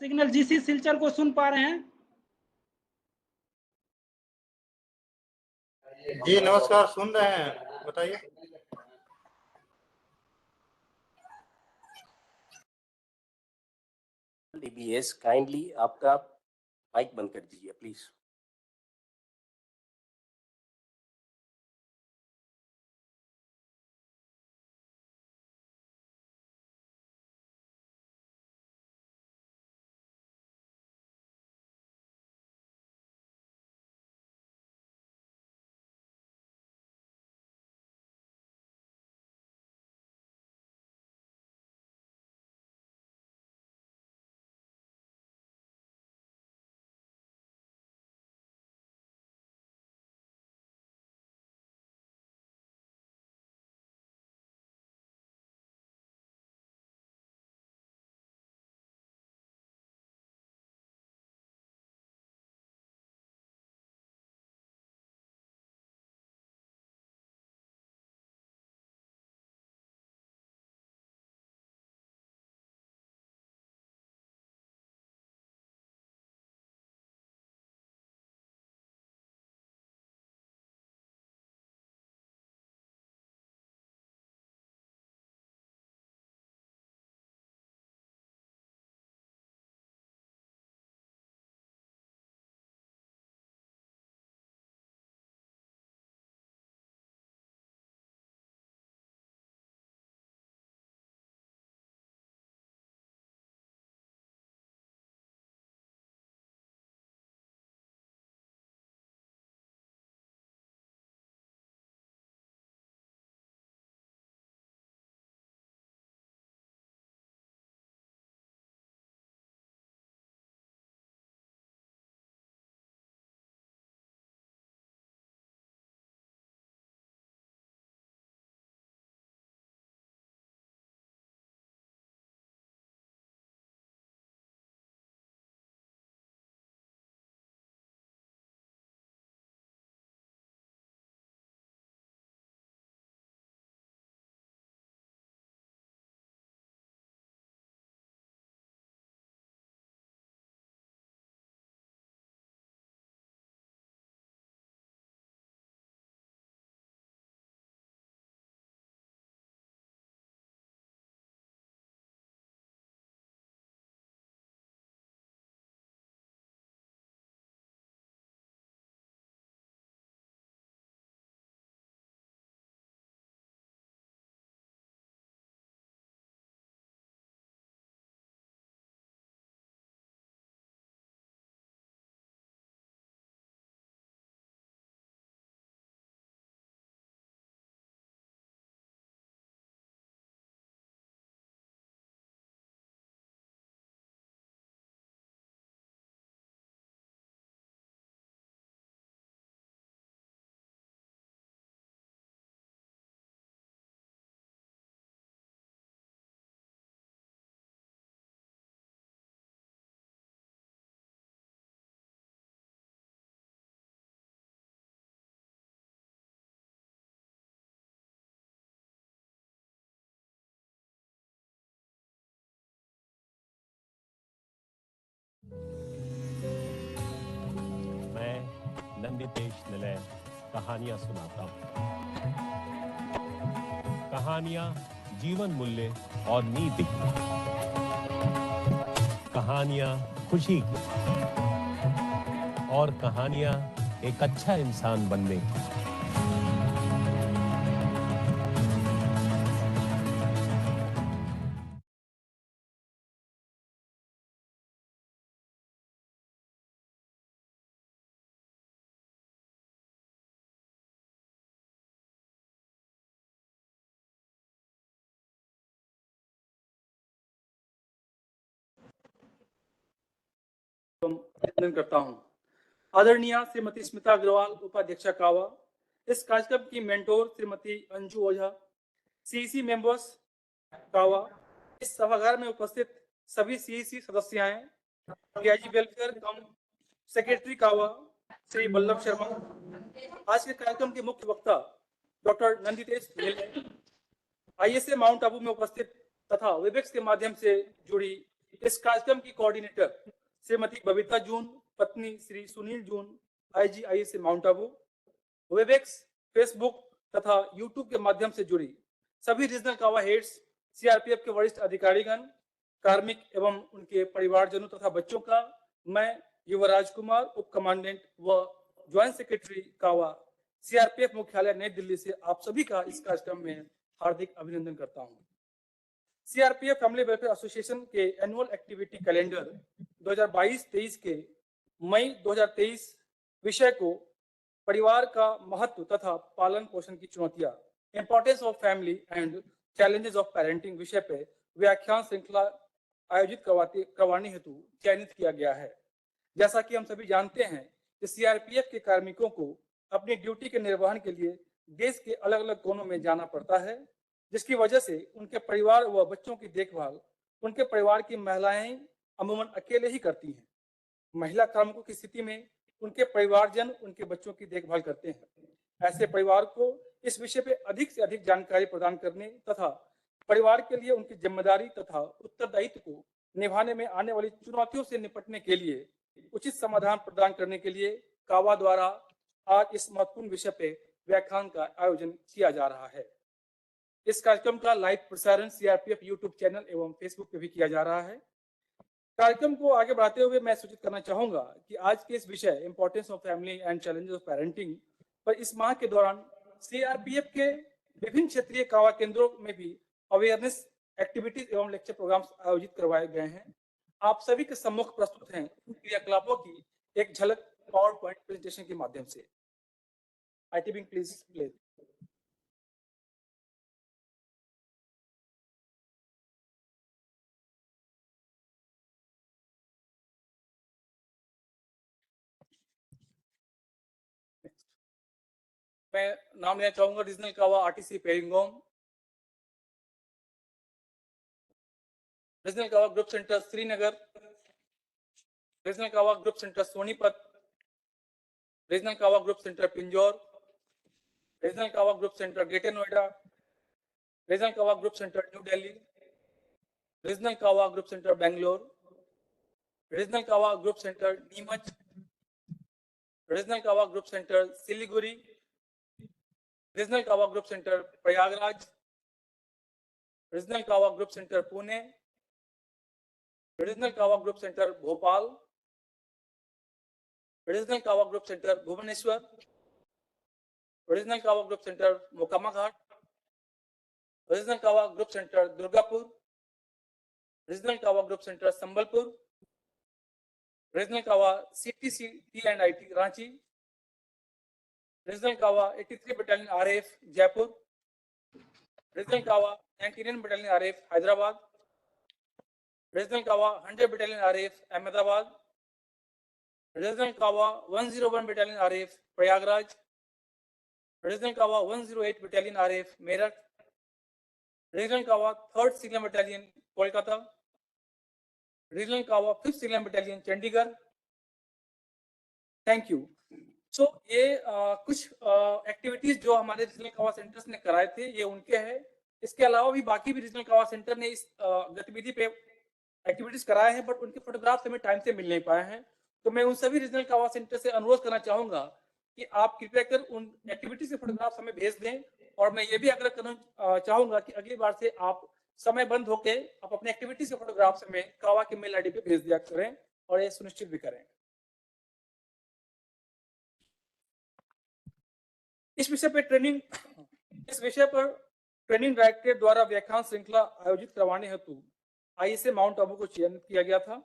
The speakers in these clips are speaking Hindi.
सिग्नल जीसी सिलचर को सुन पा रहे हैं? जी नमस्कार, सुन रहे हैं, बताइए। DBS काइंडली आपका माइक बंद कर दीजिए प्लीज। मैं नंदितेश निलय कहानियां सुनाता हूँ। कहानियां जीवन मूल्य और नीति की, कहानियां खुशी की और कहानियां एक अच्छा इंसान बनने की। अभिनंदन करता हूं। आदरणीय श्रीमती स्मिता अग्रवाल, उपाध्यक्षा कावा, इस कार्यक्रम की मेंटोर श्रीमती अंजू ओझा, सीईसी मेंबर्स कावा, इस सभागार में उपस्थित सभी सीईसी सदस्याएं, डीआईजी वेलफेयर कम सेक्रेटरी कावा श्री बल्लभ शर्मा, आज के कार्यक्रम के मुख्य वक्ता डॉक्टर नंदितेश निलय, आईएसए माउंट आबू में उपस्थित तथा वेबएक्स के माध्यम से जुड़ी इस कार्यक्रम की कोऑर्डिनेटर श्रीमती बबीता जून, पत्नी श्री सुनील जून, IGISA mount Abu, Webex, Facebook तथा यूट्यूब के माध्यम से जुड़ी सभी रीजनल कावा हेड्स, CRPF के वरिष्ठ अधिकारीगण, कार्मिक एवं उनके परिवारजनों तथा बच्चों का मैं युवराज कुमार, उप कमांडेंट व ज्वाइंट सेक्रेटरी कावा, CRPF मुख्यालय नई दिल्ली से आप सभी का इस कार्यक्रम में हार्दिक अभिनंदन करता हूं। CRPF फैमिली वेलफेयर एसोसिएशन के एनुअल एक्टिविटी कैलेंडर 2022-23 के मई 2023 विषय को परिवार का महत्व तथा पालन पोषण की चुनौतियां, importance of family and challenges of parenting विषय पे व्याख्यान श्रृंखला आयोजित करवाने हेतु चयनित किया गया है। जैसा कि हम सभी जानते हैं कि CRPF के कार्मिकों को अपनी ड्यूटी के निर्वहन के लिए देश के अलग अलग कोनों में जाना पड़ता है, जिसकी वजह से उनके परिवार व बच्चों की देखभाल उनके परिवार की महिलाएं अमूमन अकेले ही करती हैं। महिला कार्मिकों की स्थिति में उनके परिवारजन उनके बच्चों की देखभाल करते हैं। ऐसे परिवार को इस विषय पे अधिक से अधिक जानकारी प्रदान करने तथा परिवार के लिए उनकी जिम्मेदारी तथा उत्तरदायित्व को निभाने में आने वाली चुनौतियों से निपटने के लिए उचित समाधान प्रदान करने के लिए कावा द्वारा आज इस महत्वपूर्ण विषय पे व्याख्यान का आयोजन किया जा रहा है। इस कार्यक्रम का लाइव प्रसारण CRPF यूट्यूब चैनल एवं फेसबुक पे भी किया जा रहा है। कार्यक्रम को आगे बढ़ाते हुए मैं सूचित करना चाहूंगा कि आज के इस विषय importance of family and challenges of parenting पर इस माह के दौरान CRPF के विभिन्न क्षेत्रीय कावा केंद्रों में भी अवेयरनेस एक्टिविटीज एवं लेक्चर प्रोग्राम्स आयोजित करवाए गए हैं। आप सभी के सम्मुख प्रस्तुत हैं क्रियाकलापों की एक झलक पावर पॉइंट प्रेजेंटेशन के माध्यम से। ITB please play. मैं नाम लेना चाहूंगा रीजनल कावा RTC पेरिंगोंग, रीजनल कावा ग्रुप सेंटर श्रीनगर, रीजनल कावा ग्रुप सेंटर सोनीपत, रीजनल कावा ग्रुप सेंटर पिंजौर, रीजनल कावा group centre greater Noida, regional कावा group centre new Delhi, regional कावा ग्रुप सेंटर बेंगलोर, रीजनल कावा ग्रुप सेंटर नीमच, रीजनल कावा ग्रुप सेंटर सिलीगुड़ी, रीजनल कावा ग्रुप सेंटर प्रयागराज, रीजनल कावा ग्रुप सेंटर पुणे, रीजनल कावा ग्रुप सेंटर भोपाल, रीजनल कावा ग्रुप सेंटर भुवनेश्वर, रीजनल कावा ग्रुप सेंटर मोकामा घाट, रीजनल कावा ग्रुप सेंटर दुर्गापुर, रीजनल कावा ग्रुप सेंटर संबलपुर, रीजनल कावा CTC-T&IT रांची, रीजनल कावा 83 बटालियन RAF जयपुर, रीजनल कावा 99 बटालियन RAF हैदराबाद, रीजनल कावा 100 बटालियन RAF अहमदाबाद, रीजनल कावा 101 बटालियन RAF प्रयागराज, रीजनल कावा 108 बटालियन RAF मेरठ, रीजनल कावा 3rd signal battalion Kolkata, regional कावा 5th signal battalion Chandigarh. Thank you. So ये कुछ एक्टिविटीज जो हमारे रीजनल कावा सेंटर्स ने कराए थे ये उनके हैं। इसके अलावा भी बाकी भी रीजनल कावा सेंटर ने इस गतिविधि पे एक्टिविटीज कराए हैं, बट उनके फोटोग्राफ्स हमें टाइम से मिल नहीं पाए हैं। तो मैं उन सभी रीजनल कावा सेंटर से अनुरोध करना चाहूंगा कि आप कृपया कर उन एक्टिविटीज के फोटोग्राफ्स हमें भेज दें, और मैं ये भी आग्रह करना चाहूंगा कि अगली बार से आप समय बंद होके आप अपने एक्टिविटीज के फोटोग्राफ्स हमें कावा के मेल ID पे भेज दिया करें, और ये सुनिश्चित भी करें। इस विषय पर ट्रेनिंग डायरेक्टरेट द्वारा व्याख्यान श्रृंखला आयोजित करवाने हेतु ISA माउंट आबू को चयनित किया गया था।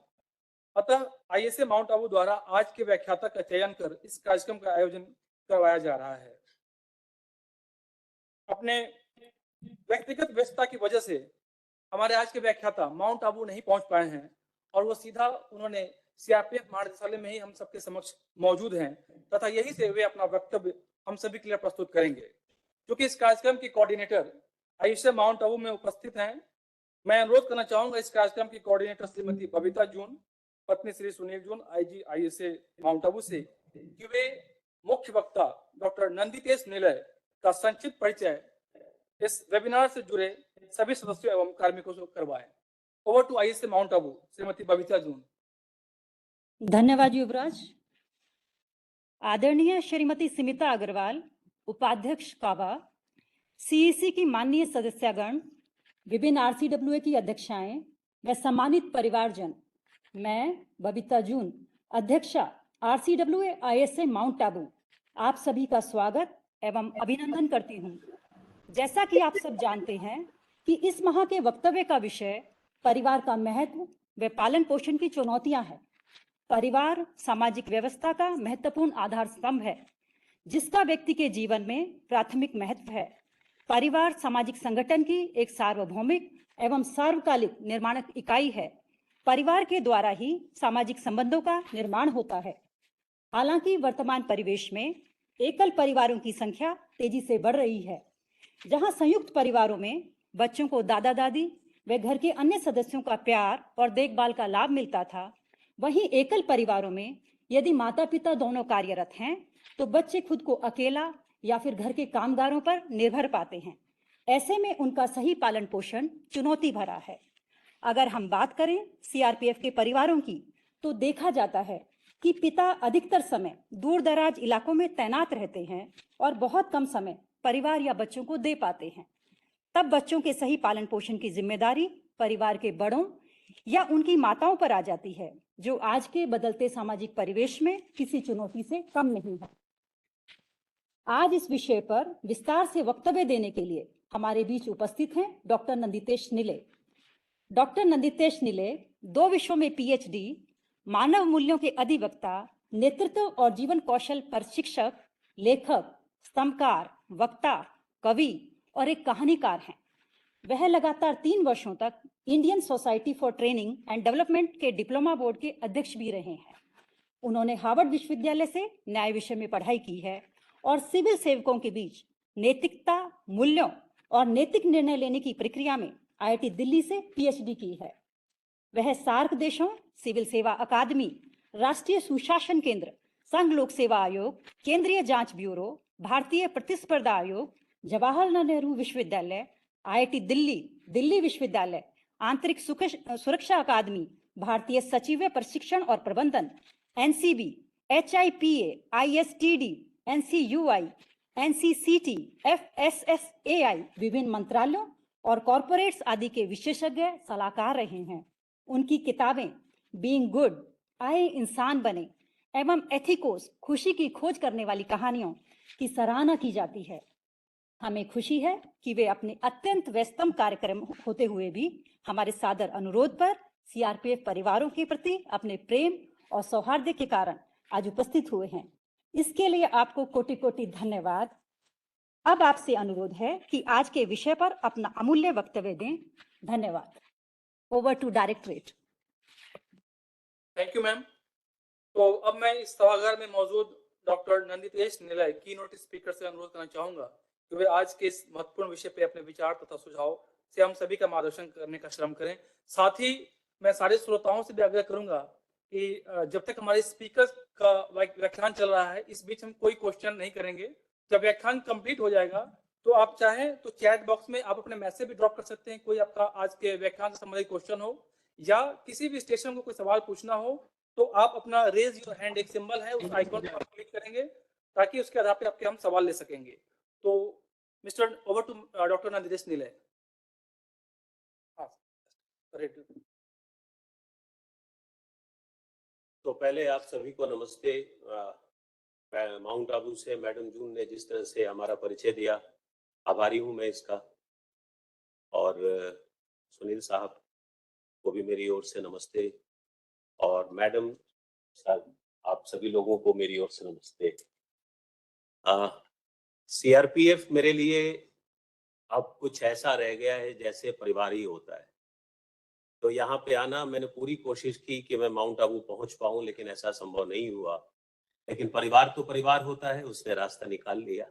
अतः ISA माउंट आबू द्वारा आज के व्याख्याता का चयन कर इस कार्यक्रम का आयोजन करवाया जा रहा है। अपने व्यक्तिगत व्यस्तता की वजह से हमारे आज के व्याख्याता माउंट आबू नहीं पहुंच पाए हैं, और वो सीधा उन्होंने CRPF महानिदेशालय में ही हम सबके समक्ष मौजूद हैं तथा यही से वे अपना वक्तव्य हम सभी के लिए प्रस्तुत करेंगे। क्योंकि इस कार्यक्रम की कोऑर्डिनेटर ISA माउंट आबू में उपस्थित हैं, मैं अनुरोध करना चाहूंगा इस कार्यक्रम की कोऑर्डिनेटर श्रीमती बबीता जून, पत्नी श्री सुनील जून, IGISA माउंट आबू से, कि वे मुख्य वक्ता डॉक्टर नंदितेश निलय का संक्षिप्त परिचय इस वेबिनार से जुड़े सभी सदस्यों एवं कार्मिकों से करवाएं। Over to ISA Mount Abu, Shrimati Babita जून। धन्यवाद युवराज। आदरणीय श्रीमती स्मिता अग्रवाल, उपाध्यक्ष काबा, सीईसी की माननीय सदस्यगण, विभिन्न आरसीडब्ल्यूए की अध्यक्षाएं व सम्मानित परिवारजन, मैं बबीता जून, अध्यक्षा आरसीडब्ल्यूए आईएसए माउंट आबू, आप सभी का स्वागत एवं अभिनंदन करती हूं। जैसा कि आप सब जानते हैं कि इस माह के वक्तव्य का विषय परिवार का महत्व व पालन पोषण की चुनौतियां हैं। परिवार सामाजिक व्यवस्था का महत्वपूर्ण आधार स्तंभ है, जिसका व्यक्ति के जीवन में प्राथमिक महत्व है। परिवार सामाजिक संगठन की एक सार्वभौमिक एवं सार्वकालिक निर्माणक इकाई है। परिवार के द्वारा ही सामाजिक संबंधों का निर्माण होता है। हालांकि वर्तमान परिवेश में एकल परिवारों की संख्या तेजी से बढ़ रही है। जहां संयुक्त परिवारों में बच्चों को दादा दादी व घर के अन्य सदस्यों का प्यार और देखभाल का लाभ मिलता था, वहीं एकल परिवारों में यदि माता पिता दोनों कार्यरत हैं तो बच्चे खुद को अकेला या फिर घर के कामगारों पर निर्भर पाते हैं। ऐसे में उनका सही पालन पोषण चुनौती भरा है। अगर हम बात करें सीआरपीएफ के परिवारों की, तो देखा जाता है कि पिता अधिकतर समय दूर दराज इलाकों में तैनात रहते हैं और बहुत कम समय परिवार या बच्चों को दे पाते हैं। तब बच्चों के सही पालन पोषण की जिम्मेदारी परिवार के बड़ों या उनकी माताओं पर आ जाती है, जो आज के बदलते सामाजिक परिवेश में किसी चुनौती से कम नहीं है। आज इस विषय पर विस्तार से वक्तव्य देने के लिए हमारे बीच उपस्थित हैं डॉक्टर नंदितेश निले। डॉक्टर नंदितेश निले 2 विषयों में पीएचडी, मानव मूल्यों के अधिवक्ता, नेतृत्व और जीवन कौशल प्रशिक्षक, लेखक, स्तंभकार, वक्ता, कवि और एक कहानीकार हैं। वह लगातार 3 वर्षों तक Indian society for training and development के डिप्लोमा बोर्ड के अध्यक्ष भी रहे हैं। उन्होंने हार्वर्ड विश्वविद्यालय से न्याय विषय में पढ़ाई की है और सिविल सेवकों के बीच नैतिकता, मूल्यों और नैतिक निर्णय लेने की प्रक्रिया में आईआईटी दिल्ली से पीएचडी की है। वह सार्क देशों, सिविल सेवा अकादमी, राष्ट्रीय सुशासन केंद्र, संघ लोक सेवा आयोग, केंद्रीय जांच ब्यूरो, भारतीय प्रतिस्पर्धा आयोग, जवाहरलाल नेहरू विश्वविद्यालय, आईआईटी दिल्ली, दिल्ली विश्वविद्यालय, आंतरिक सुरक्षा अकादमी, भारतीय सचिव प्रशिक्षण और प्रबंधन, एनसीबी, एचआईपीए, आईएसटीडी, एनसीयूआई, एनसीसीटी, एफएसएसएआई, विभिन्न मंत्रालयों और कॉरपोरेट्स आदि के विशेषज्ञ सलाहकार रहे हैं। उनकी किताबें बीइंग गुड, आए इंसान बने एवं एथिकोस, खुशी की खोज करने वाली कहानियों की सराहना की जाती है। हमें खुशी है कि वे अपने अत्यंत व्यस्तम कार्यक्रम होते हुए भी हमारे सादर अनुरोध पर सीआरपीएफ परिवारों के प्रति अपने प्रेम और सौहार्द के कारण आज उपस्थित हुए हैं। इसके लिए आपको कोटि कोटि धन्यवाद। अब आपसे अनुरोध है कि आज के विषय पर अपना अमूल्य वक्तव्य दें। धन्यवाद। Over to directorate. Thank you ma'am. तो अब मैं इस सभागार में मौजूद डॉक्टर नंदितेश निलय, की नोट स्पीकर से अनुरोध करना चाहूंगा कि वे आज के इस महत्वपूर्ण विषय पे अपने विचार तथा सुझाव से हम सभी का मार्गदर्शन करने का श्रम करें। साथ ही मैं सारे श्रोताओं से भी आग्रह करूंगा कि जब तक हमारे स्पीकर का व्याख्यान चल रहा है, इस बीच हम कोई क्वेश्चन नहीं करेंगे। जब व्याख्यान कंप्लीट हो जाएगा तो आप चाहें तो चैट बॉक्स में आप अपने मैसेज भी ड्रॉप कर सकते हैं। कोई आपका आज के व्याख्यान से संबंधित क्वेश्चन हो या किसी भी स्टेशन को कोई सवाल पूछना हो, तो आप अपना रेज योर हैंड, एक सिंबल है, उस आइकॉन पर आप क्लिक करेंगे ताकि उसके आधार पे आपके हम सवाल ले सकेंगे। तो मिस्टर, ओवर टू डॉक्टर नंदितेश निलय। तो पहले आप सभी को नमस्ते। माउंट आबू से मैडम जून ने जिस तरह से हमारा परिचय दिया, आभारी हूं मैं इसका। और सुनील साहब को भी मेरी ओर से नमस्ते, और मैडम साहब आप सभी लोगों को मेरी ओर से नमस्ते। सीआरपीएफ मेरे लिए अब कुछ ऐसा रह गया है जैसे परिवार ही होता है। तो यहाँ पे आना, मैंने पूरी कोशिश की कि मैं माउंट आबू पहुंच पाऊं, लेकिन ऐसा संभव नहीं हुआ। लेकिन परिवार तो परिवार होता है, उसने रास्ता निकाल लिया।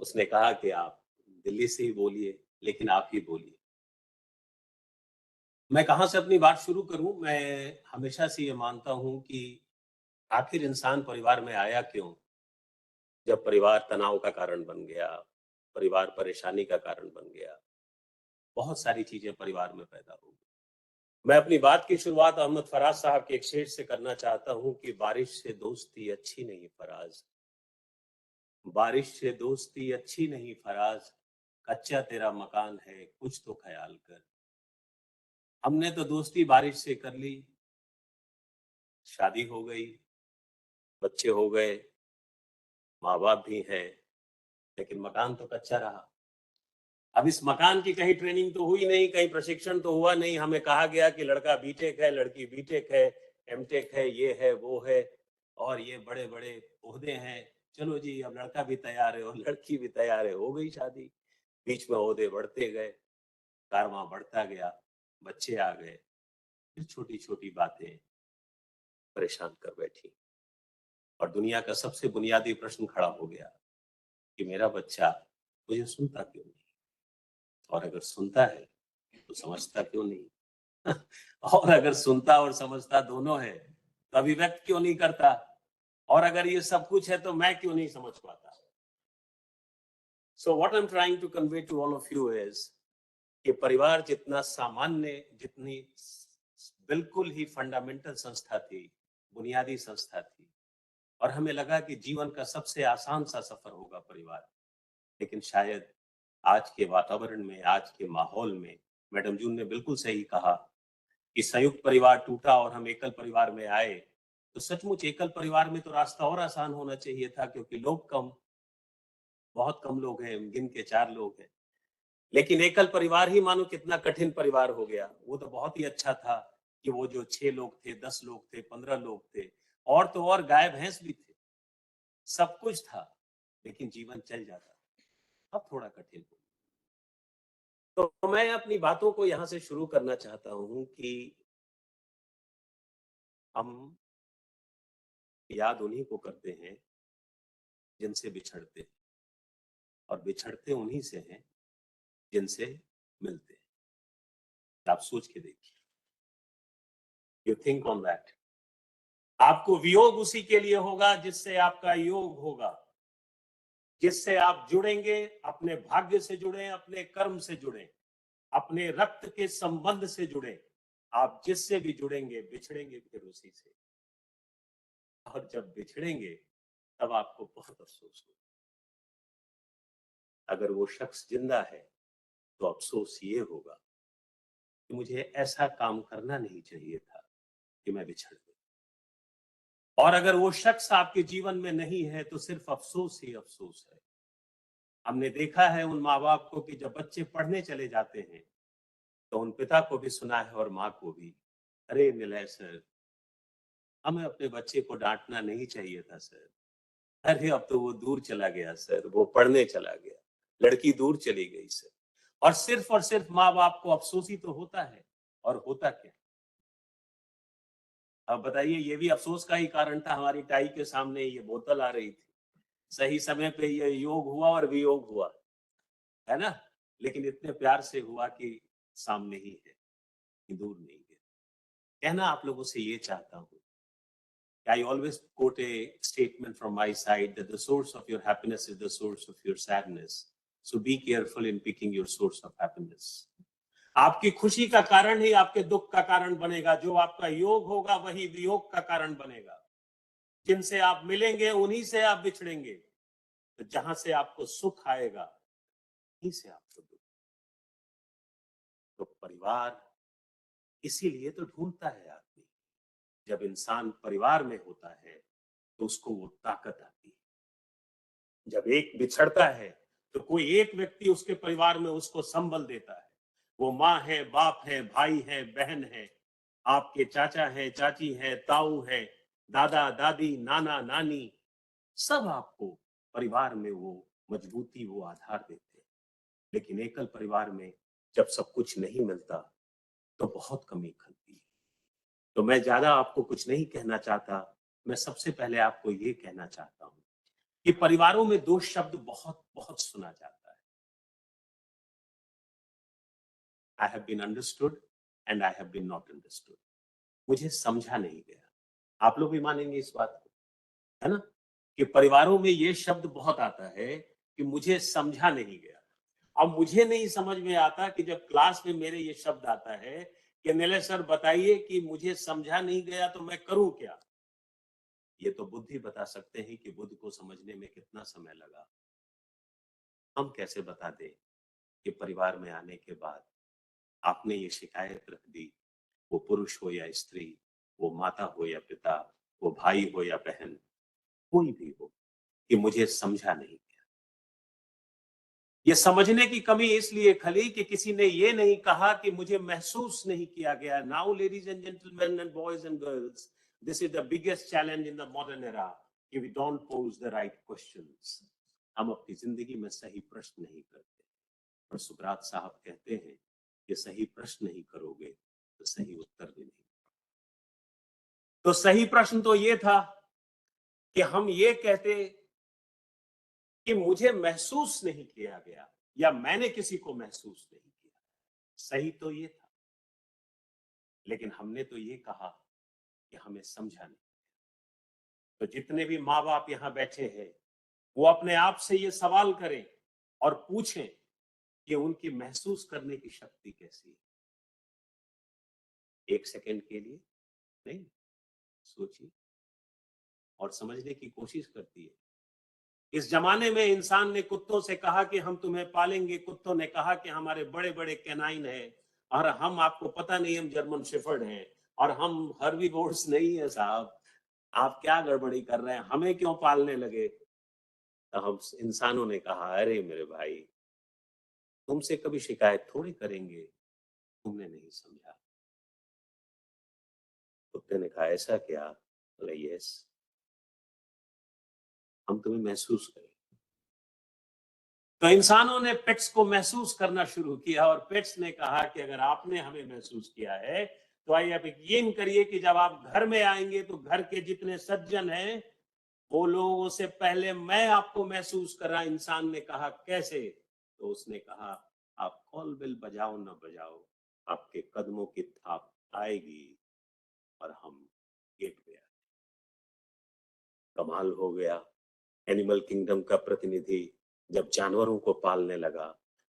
उसने कहा कि आप दिल्ली से ही बोलिए, लेकिन आप ही बोलिए। मैं कहाँ से अपनी बात शुरू करूं? मैं हमेशा से ये मानता हूं कि आखिर इंसान परिवार में आया क्यों? जब परिवार तनाव का कारण बन गया, परिवार परेशानी का कारण बन गया, बहुत सारी चीजें परिवार में पैदा हो गई। मैं अपनी बात की शुरुआत अहमद फराज साहब के एक शेर से करना चाहता हूं कि बारिश से दोस्ती अच्छी नहीं फराज, बारिश से दोस्ती अच्छी नहीं फराज, कच्चा तेरा मकान है कुछ तो ख्याल कर। हमने तो दोस्ती बारिश से कर ली, शादी हो गई, बच्चे हो गए, माँ बाप भी हैं, लेकिन मकान तो कच्चा रहा। अब इस मकान की कहीं ट्रेनिंग तो हुई नहीं, कहीं प्रशिक्षण तो हुआ नहीं। हमें कहा गया कि लड़का बीटेक है, लड़की बीटेक है, एमटेक है, ये है वो है, और ये बड़े बड़े ओहदे हैं। चलो जी, अब लड़का भी तैयार है और लड़की भी तैयार है, हो गई शादी। बीच में ओहदे बढ़ते गए, कारवां बढ़ता गया, बच्चे आ गए, फिर छोटी छोटी बातें परेशान कर बैठी और दुनिया का सबसे बुनियादी प्रश्न खड़ा हो गया कि मेरा बच्चा मुझे सुनता क्यों नहीं, और अगर सुनता है तो समझता क्यों नहीं और अगर सुनता और समझता दोनों है तो अभिव्यक्त क्यों नहीं करता, और अगर ये सब कुछ है तो मैं क्यों नहीं समझ पाता। So what I'm trying to convey to all of you is कि परिवार जितना सामान्य, जितनी बिल्कुल ही फंडामेंटल संस्था थी, बुनियादी संस्था थी, और हमें लगा कि जीवन का सबसे आसान सा सफर होगा परिवार, लेकिन शायद आज के वातावरण में, आज के माहौल में, मैडम जून ने बिल्कुल सही कहा कि संयुक्त परिवार टूटा और हम एकल परिवार में आए, तो सचमुच एकल परिवार में तो रास्ता और आसान होना चाहिए था, क्योंकि लोग कम, बहुत कम लोग हैं, गिन के 4 लोग हैं। लेकिन एकल परिवार ही मानो कितना कठिन परिवार हो गया। वो तो बहुत ही अच्छा था कि वो जो 6 लोग थे, 10 लोग थे, 15 लोग थे, और तो और गाय भैंस भी थे, सब कुछ था, लेकिन जीवन चल जाता। अब थोड़ा कठिन हो। तो मैं अपनी बातों को यहां से शुरू करना चाहता हूं कि हम याद उन्हीं को करते हैं जिनसे बिछड़ते हैं, और बिछड़ते उन्हीं से हैं जिनसे मिलते हैं। आप सोच के देखिए, यू थिंक ऑन दैट। आपको वियोग उसी के लिए होगा जिससे आपका योग होगा, जिससे आप जुड़ेंगे, अपने भाग्य से जुड़े, अपने कर्म से जुड़े, अपने रक्त के संबंध से जुड़े। आप जिससे भी जुड़ेंगे बिछड़ेंगे फिर उसी से, और जब बिछड़ेंगे तब आपको बहुत अफसोस होगा। अगर वो शख्स जिंदा है तो अफसोस ये होगा कि मुझे ऐसा काम करना नहीं चाहिए था कि मैं बिछड़ गया। और अगर वो शख्स आपके जीवन में नहीं है तो सिर्फ अफसोस ही अफसोस है। हमने देखा है उन माँ बाप को कि जब बच्चे पढ़ने चले जाते हैं तो उन पिता को भी सुना है और माँ को भी, अरे निलय सर, हमें अपने बच्चे को डांटना नहीं चाहिए था सर, अरे अब तो वो दूर चला गया सर, वो पढ़ने चला गया, लड़की दूर चली गई सर। और सिर्फ माँ बाप को अफसोस ही तो होता है, और होता क्या। अब बताइए, ये भी अफसोस का ही कारण था। हमारी टाई के सामने ये बोतल आ रही थी, सही समय पे ये योग हुआ और वियोग हुआ, है ना, लेकिन इतने प्यार से हुआ कि सामने ही है, दूर नहीं है। कहना आप लोगों से ये चाहता हूं, I always quote a statement from my side that the source of your happiness is the source of your sadness. So be careful in picking your source of happiness. आपकी खुशी का कारण ही आपके दुख का कारण बनेगा। जो आपका योग होगा वही वियोग का कारण बनेगा। जिनसे आप मिलेंगे उन्हीं से आप बिछड़ेंगे। तो जहां से आपको सुख आएगा वहीं से आपको दुख। तो परिवार इसीलिए तो ढूंढता है आदमी। जब इंसान परिवार में होता है तो उसको वो ताकत आती है। जब एक बिछड़ता है तो कोई एक व्यक्ति उसके परिवार में उसको संबल देता है। वो माँ है, बाप है, भाई है, बहन है, आपके चाचा है, चाची है, ताऊ है, दादा दादी, नाना नानी, सब आपको परिवार में वो मजबूती, वो आधार देते हैं। लेकिन एकल परिवार में जब सब कुछ नहीं मिलता तो बहुत कमी खलती है। तो मैं ज्यादा आपको कुछ नहीं कहना चाहता। मैं सबसे पहले आपको ये कहना चाहता हूं कि परिवारों में 2 शब्द बहुत बहुत सुना जाता है, I have been understood and I have been not understood. मुझे समझा नहीं गया। आप लोग भी मानेंगे इस बात को, है ना, कि परिवारों में ये शब्द बहुत आता है कि मुझे समझा नहीं गया। अब मुझे नहीं समझ में आता कि जब क्लास में मेरे ये शब्द आता है कि नीलेश सर बताइए कि मुझे समझा नहीं गया तो मैं करूं क्या। ये तो बुद्धि बता सकते हैं कि बुद्ध को समझने में कितना समय लगा। हम कैसे बता दें कि परिवार में आने के बाद आपने ये शिकायत रख दी, वो पुरुष हो या स्त्री, वो माता हो या पिता, वो भाई हो या बहन, कोई भी हो, कि मुझे समझा नहीं गया। ये समझने की कमी इसलिए खली कि किसी ने ये नहीं कहा कि मुझे महसूस नहीं किया गया। Now ladies and gentleman and boys and girls, this is the biggest challenge in the modern era कि we don't pose the right questions. हम अपनी जिंदगी में सही प्रश्न नहीं करते। और सुकरात साहब कहते हैं कि सही प्रश्न नहीं करोगे तो सही उत्तर भी नहीं। तो सही प्रश्न तो ये था कि हम ये कहते कि मुझे महसूस नहीं किया गया या मैंने किसी को महसूस नहीं किया। सही तो ये था, लेकिन हमने तो ये कहा कि हमें समझा नहीं। तो जितने भी माँ बाप यहां बैठे हैं वो अपने आप से ये सवाल करें और पूछें कि उनकी महसूस करने की शक्ति कैसी है। एक सेकंड के लिए नहीं, सोचिए और समझने की कोशिश करती है। इस जमाने में इंसान ने कुत्तों से कहा कि हम तुम्हें पालेंगे, कुत्तों ने कहा कि हमारे बड़े बड़े कैनाइन हैं और हम आपको पता नहीं हम जर्मन शेफर्ड हैं और हम हर्बीवोर्स नहीं है साहब, आप क्या गड़बड़ी कर रहे हैं, हमें क्यों पालने लगे। तो हम इंसानों ने कहा अरे मेरे भाई, तुमसे कभी शिकायत थोड़ी करेंगे, तुमने नहीं समझा। कुत्ते ने कहा ऐसा क्या? बोला यस, हम तुम्हें महसूस करें। तो इंसानों ने पेट्स को महसूस करना शुरू किया और पेट्स ने कहा कि अगर आपने हमें महसूस किया है तो आइए आप यकीन करिए कि जब आप घर में आएंगे तो घर के जितने सज्जन हैं वो लोगों से पहले मैं आपको महसूस करा। इंसान ने कहा कैसे? तो उसने कहा आप कॉल बेल बजाओ ना बजाओ, आपके कदमों की थाप आएगी और हम गेट पे आए। कमाल हो गया। एनिमल किंगडम का प्रतिनिधि जब जानवरों को पालने लगा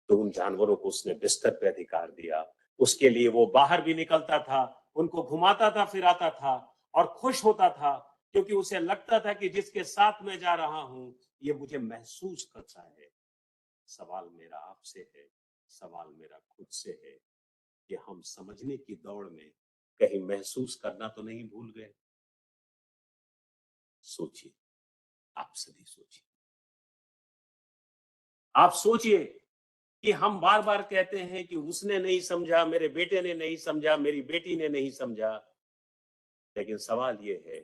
तो उन जानवरों को उसने बिस्तर पे अधिकार दिया। उसके लिए वो बाहर भी निकलता था, उनको घुमाता था, फिराता था और खुश होता था क्योंकि उसे लगता था कि जिसके साथ मैं जा रहा हूं ये मुझे महसूस करता है। सवाल मेरा आपसे है, सवाल मेरा खुद से है कि हम समझने की दौड़ में कहीं महसूस करना तो नहीं भूल गए। सोचिए, आप सभी सोचिए। आप सोचिए कि हम बार बार कहते हैं कि उसने नहीं समझा, मेरे बेटे ने नहीं समझा, मेरी बेटी ने नहीं समझा, लेकिन सवाल ये है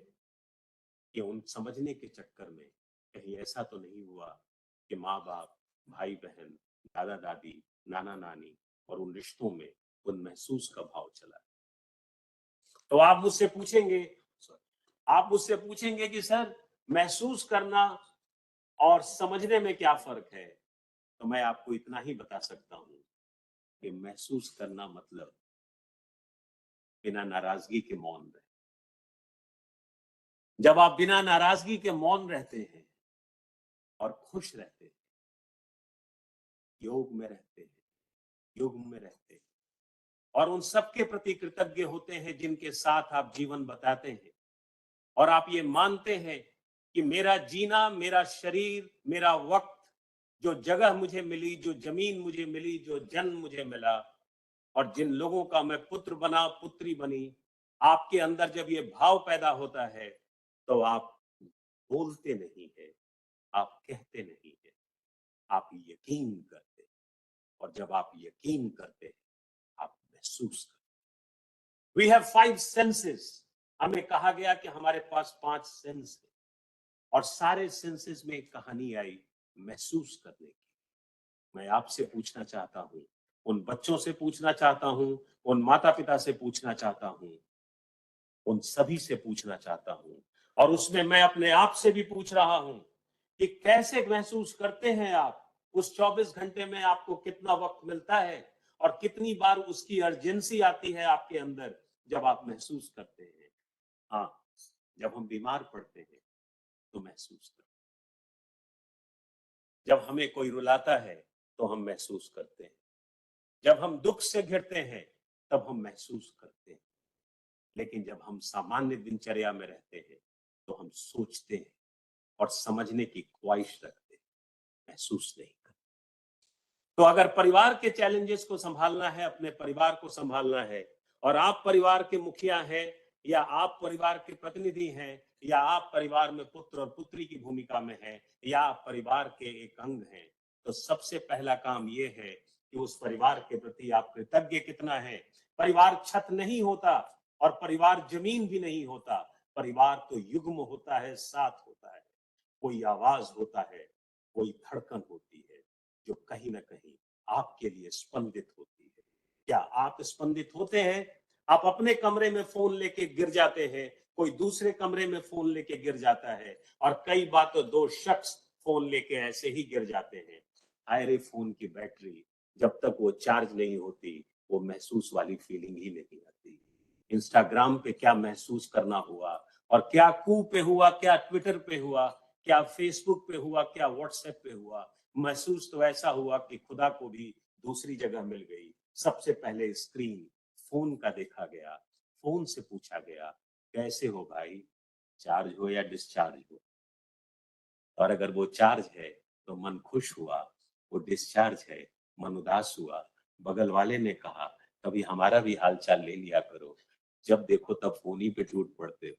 कि उन समझने के चक्कर में कहीं ऐसा तो नहीं हुआ कि माँ बाप, भाई बहन, दादा दादी, नाना नानी और उन रिश्तों में उन महसूस का भाव चला। तो आप मुझसे पूछेंगे कि सर महसूस करना और समझने में क्या फर्क है? तो मैं आपको इतना ही बता सकता हूं कि महसूस करना मतलब बिना नाराजगी के मौन रहे। जब आप बिना नाराजगी के मौन रहते हैं और खुश रहते हैं, योग में रहते हैं, युग में रहते हैं और उन सबके प्रति कृतज्ञ होते हैं जिनके साथ आप जीवन बताते हैं और आप ये मानते हैं कि मेरा जीना, मेरा शरीर, मेरा वक्त, जो जगह मुझे मिली, जो जमीन मुझे मिली, जो जन्म मुझे मिला और जिन लोगों का मैं पुत्र बना, पुत्री बनी, आपके अंदर जब ये भाव पैदा होता है तो आप बोलते नहीं है, आप कहते नहीं है, आप यकीन करते हैं और जब आप यकीन करते हैं आप महसूस करते हैं। We have 5 senses। हमें कहा गया कि हमारे पास 5 सेंस है और सारे सेंसेस में एक कहानी आई महसूस करने की। मैं आपसे पूछना चाहता हूं, उन बच्चों से पूछना चाहता हूं, उन माता पिता से पूछना चाहता हूं, उन सभी से पूछना चाहता हूं और उसमें मैं अपने आप से भी पूछ रहा हूं कि कैसे महसूस करते हैं आप? उस 24 घंटे में आपको कितना वक्त मिलता है और कितनी बार उसकी अर्जेंसी आती है आपके अंदर जब आप महसूस करते हैं? हाँ, जब हम बीमार पड़ते हैं तो महसूस करते हैं, जब हमें कोई रुलाता है तो हम महसूस करते हैं, जब हम दुख से घिरते हैं तब हम महसूस करते हैं, लेकिन जब हम सामान्य दिनचर्या में रहते हैं तो हम सोचते हैं और समझने की ख्वाहिश रखते हैं, महसूस नहीं करते। तो अगर परिवार के चैलेंजेस को संभालना है, अपने परिवार को संभालना है, और आप परिवार के मुखिया हैं, या आप परिवार के प्रतिनिधि हैं, या आप परिवार में पुत्र और पुत्री की भूमिका में हैं, या आप परिवार के एक अंग हैं, तो सबसे पहला काम ये है कि उस परिवार के प्रति आप कृतज्ञ कितना है। परिवार छत नहीं होता और परिवार जमीन भी नहीं होता, परिवार तो युग्म होता है, साथ होता है। कोई आवाज होता है, कोई धड़कन होती है जो कहीं ना कहीं आपके लिए स्पंदित होती है। क्या आप स्पंदित होते हैं? आप अपने कमरे में फोन लेके गिर जाते हैं, कोई दूसरे कमरे में फोन लेके गिर जाता है, और कई बार तो दो शख्स फोन लेके ऐसे ही गिर जाते हैं। आयरे फोन की बैटरी जब तक वो चार्ज नहीं होती, वो महसूस वाली फीलिंग ही नहीं आती। इंस्टाग्राम पे क्या महसूस करना हुआ, और क्या कू पे हुआ, क्या ट्विटर पे हुआ, क्या फेसबुक पे हुआ, क्या व्हाट्सएप पे हुआ, महसूस तो ऐसा हुआ कि खुदा को भी दूसरी जगह मिल गई। सबसे पहले स्क्रीन फोन का देखा गया, फोन से पूछा गया, कैसे हो भाई, चार्ज हो या डिस्चार्ज हो। और अगर वो चार्ज है तो मन खुश हुआ, वो डिस्चार्ज है मन उदास हुआ। बगल वाले ने कहा, कभी हमारा भी हालचाल ले लिया करो, जब देखो तब फोन ही पे टूट पड़ते हो।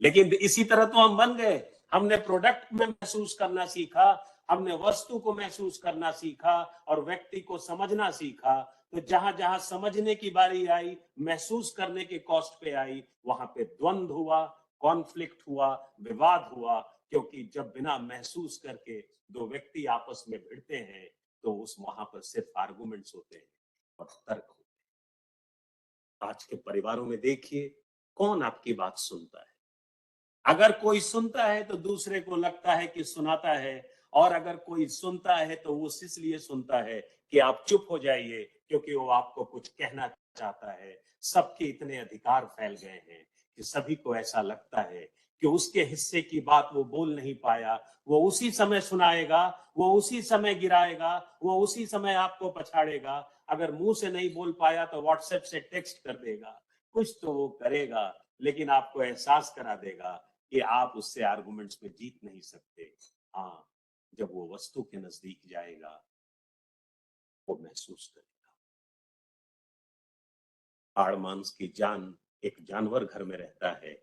लेकिन इसी तरह तो हम बन गए। हमने प्रोडक्ट में महसूस करना सीखा, हमने वस्तु को महसूस करना सीखा, और व्यक्ति को समझना सीखा। तो जहां जहां समझने की बारी आई, महसूस करने के कॉस्ट पे आई, वहां पे द्वंद्व हुआ, कॉन्फ्लिक्ट हुआ, विवाद हुआ। क्योंकि जब बिना महसूस करके दो व्यक्ति आपस में भिड़ते हैं तो उस वहां पर सिर्फ आर्गुमेंट्स होते हैं और तर्क होते हैं। आज के परिवारों में देखिए, कौन आपकी बात सुनता है? अगर कोई सुनता है तो दूसरे को लगता है कि सुनाता है, और अगर कोई सुनता है तो वो इसलिए सुनता है कि आप चुप हो जाइए, क्योंकि वो आपको कुछ कहना चाहता है। सबके इतने अधिकार फैल गए हैं कि सभी को ऐसा लगता है कि उसके हिस्से की बात वो बोल नहीं पाया, वो उसी समय सुनाएगा, वो उसी समय गिराएगा, वो उसी समय आपको पछाड़ेगा। अगर मुंह से नहीं बोल पाया तो व्हाट्सएप से टेक्स्ट कर देगा, कुछ तो वो करेगा, लेकिन आपको एहसास करा देगा कि आप उससे आर्गुमेंट्स में जीत नहीं सकते। हाँ, जब वो वस्तु के नजदीक जाएगा, वो महसूस करेगा। हाड़ मांस की जान एक जानवर घर में रहता है,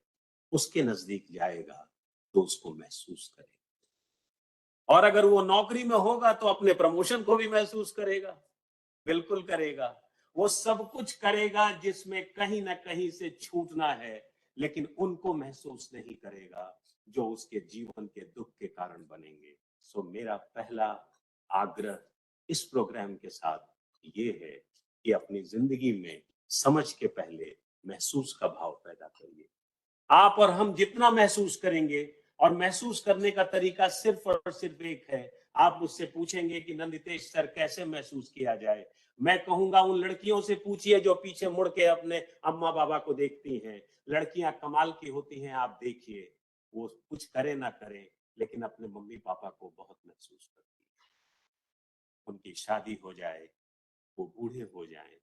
उसके नजदीक जाएगा तो उसको महसूस करेगा। और अगर वो नौकरी में होगा तो अपने प्रमोशन को भी महसूस करेगा, बिल्कुल करेगा। वो सब कुछ करेगा जिसमें कहीं ना कहीं से छूटना है, लेकिन उनको महसूस नहीं करेगा जो उसके जीवन के दुख के कारण बनेंगे। सो मेरा पहला आग्रह इस प्रोग्राम के साथ ये है कि अपनी जिंदगी में समझ के पहले महसूस का भाव पैदा करिए। आप और हम जितना महसूस करेंगे, और महसूस करने का तरीका सिर्फ और सिर्फ एक है। आप मुझसे पूछेंगे कि नंदितेश सर कैसे महसूस किया जाए, मैं कहूंगा उन लड़कियों से पूछिए जो पीछे मुड़ के अपने अम्मा बाबा को देखती हैं। लड़कियां कमाल की होती हैं, आप देखिए, वो कुछ करे ना करे लेकिन अपने मम्मी पापा को बहुत महसूस करती है। उनकी शादी हो जाए, वो बूढ़े हो जाएं,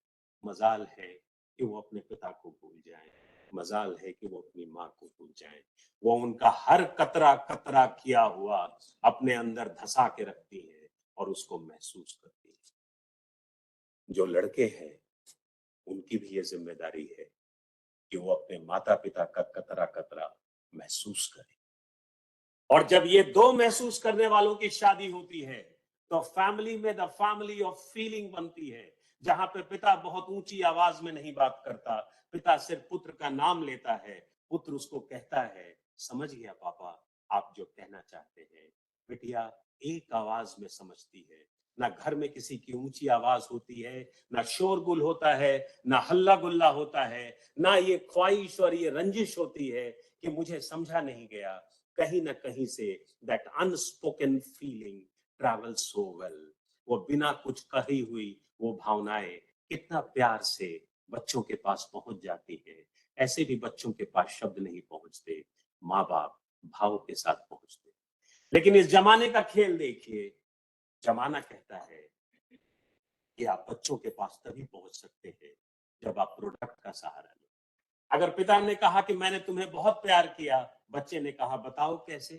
मजाल है कि वो अपने पिता को भूल जाएं, मजाल है कि वो अपनी माँ को भूल जाएं। वो उनका हर कतरा कतरा किया हुआ अपने अंदर धसा के रखती है और उसको महसूस करती है। जो लड़के हैं, उनकी भी ये जिम्मेदारी है कि वो अपने माता पिता का कतरा कतरा महसूस करें। और जब ये दो महसूस करने वालों की शादी होती है तो फैमिली में द फैमिली ऑफ फीलिंग बनती है, जहां पे पिता बहुत ऊंची आवाज में नहीं बात करता, पिता सिर्फ पुत्र का नाम लेता है, पुत्र उसको कहता है, समझ गया पापा, आप जो कहना चाहते हैं। बिटिया एक आवाज में समझती है। ना घर में किसी की ऊंची आवाज होती है, ना शोरगुल होता है, ना हल्ला गुल्ला होता है, ना ये ख्वाहिश और ये रंजिश होती है कि मुझे समझा नहीं गया। कहीं ना कहीं say that unspoken feeling travel so well. वो बिना कुछ कही हुई वो भावनाएं कितना प्यार से बच्चों के पास पहुंच जाती है। ऐसे भी बच्चों के पास शब्द नहीं पहुंचते, माँ बाप भाव के साथ पहुंचते। लेकिन इस जमाने का खेल देखिए, जमाना कहता है कि आप बच्चों के पास तभी पहुंच सकते हैं जब आप प्रोडक्ट का सहारा लो। अगर पिता ने कहा कि मैंने तुम्हें बहुत प्यार किया, बच्चे ने कहा बताओ कैसे,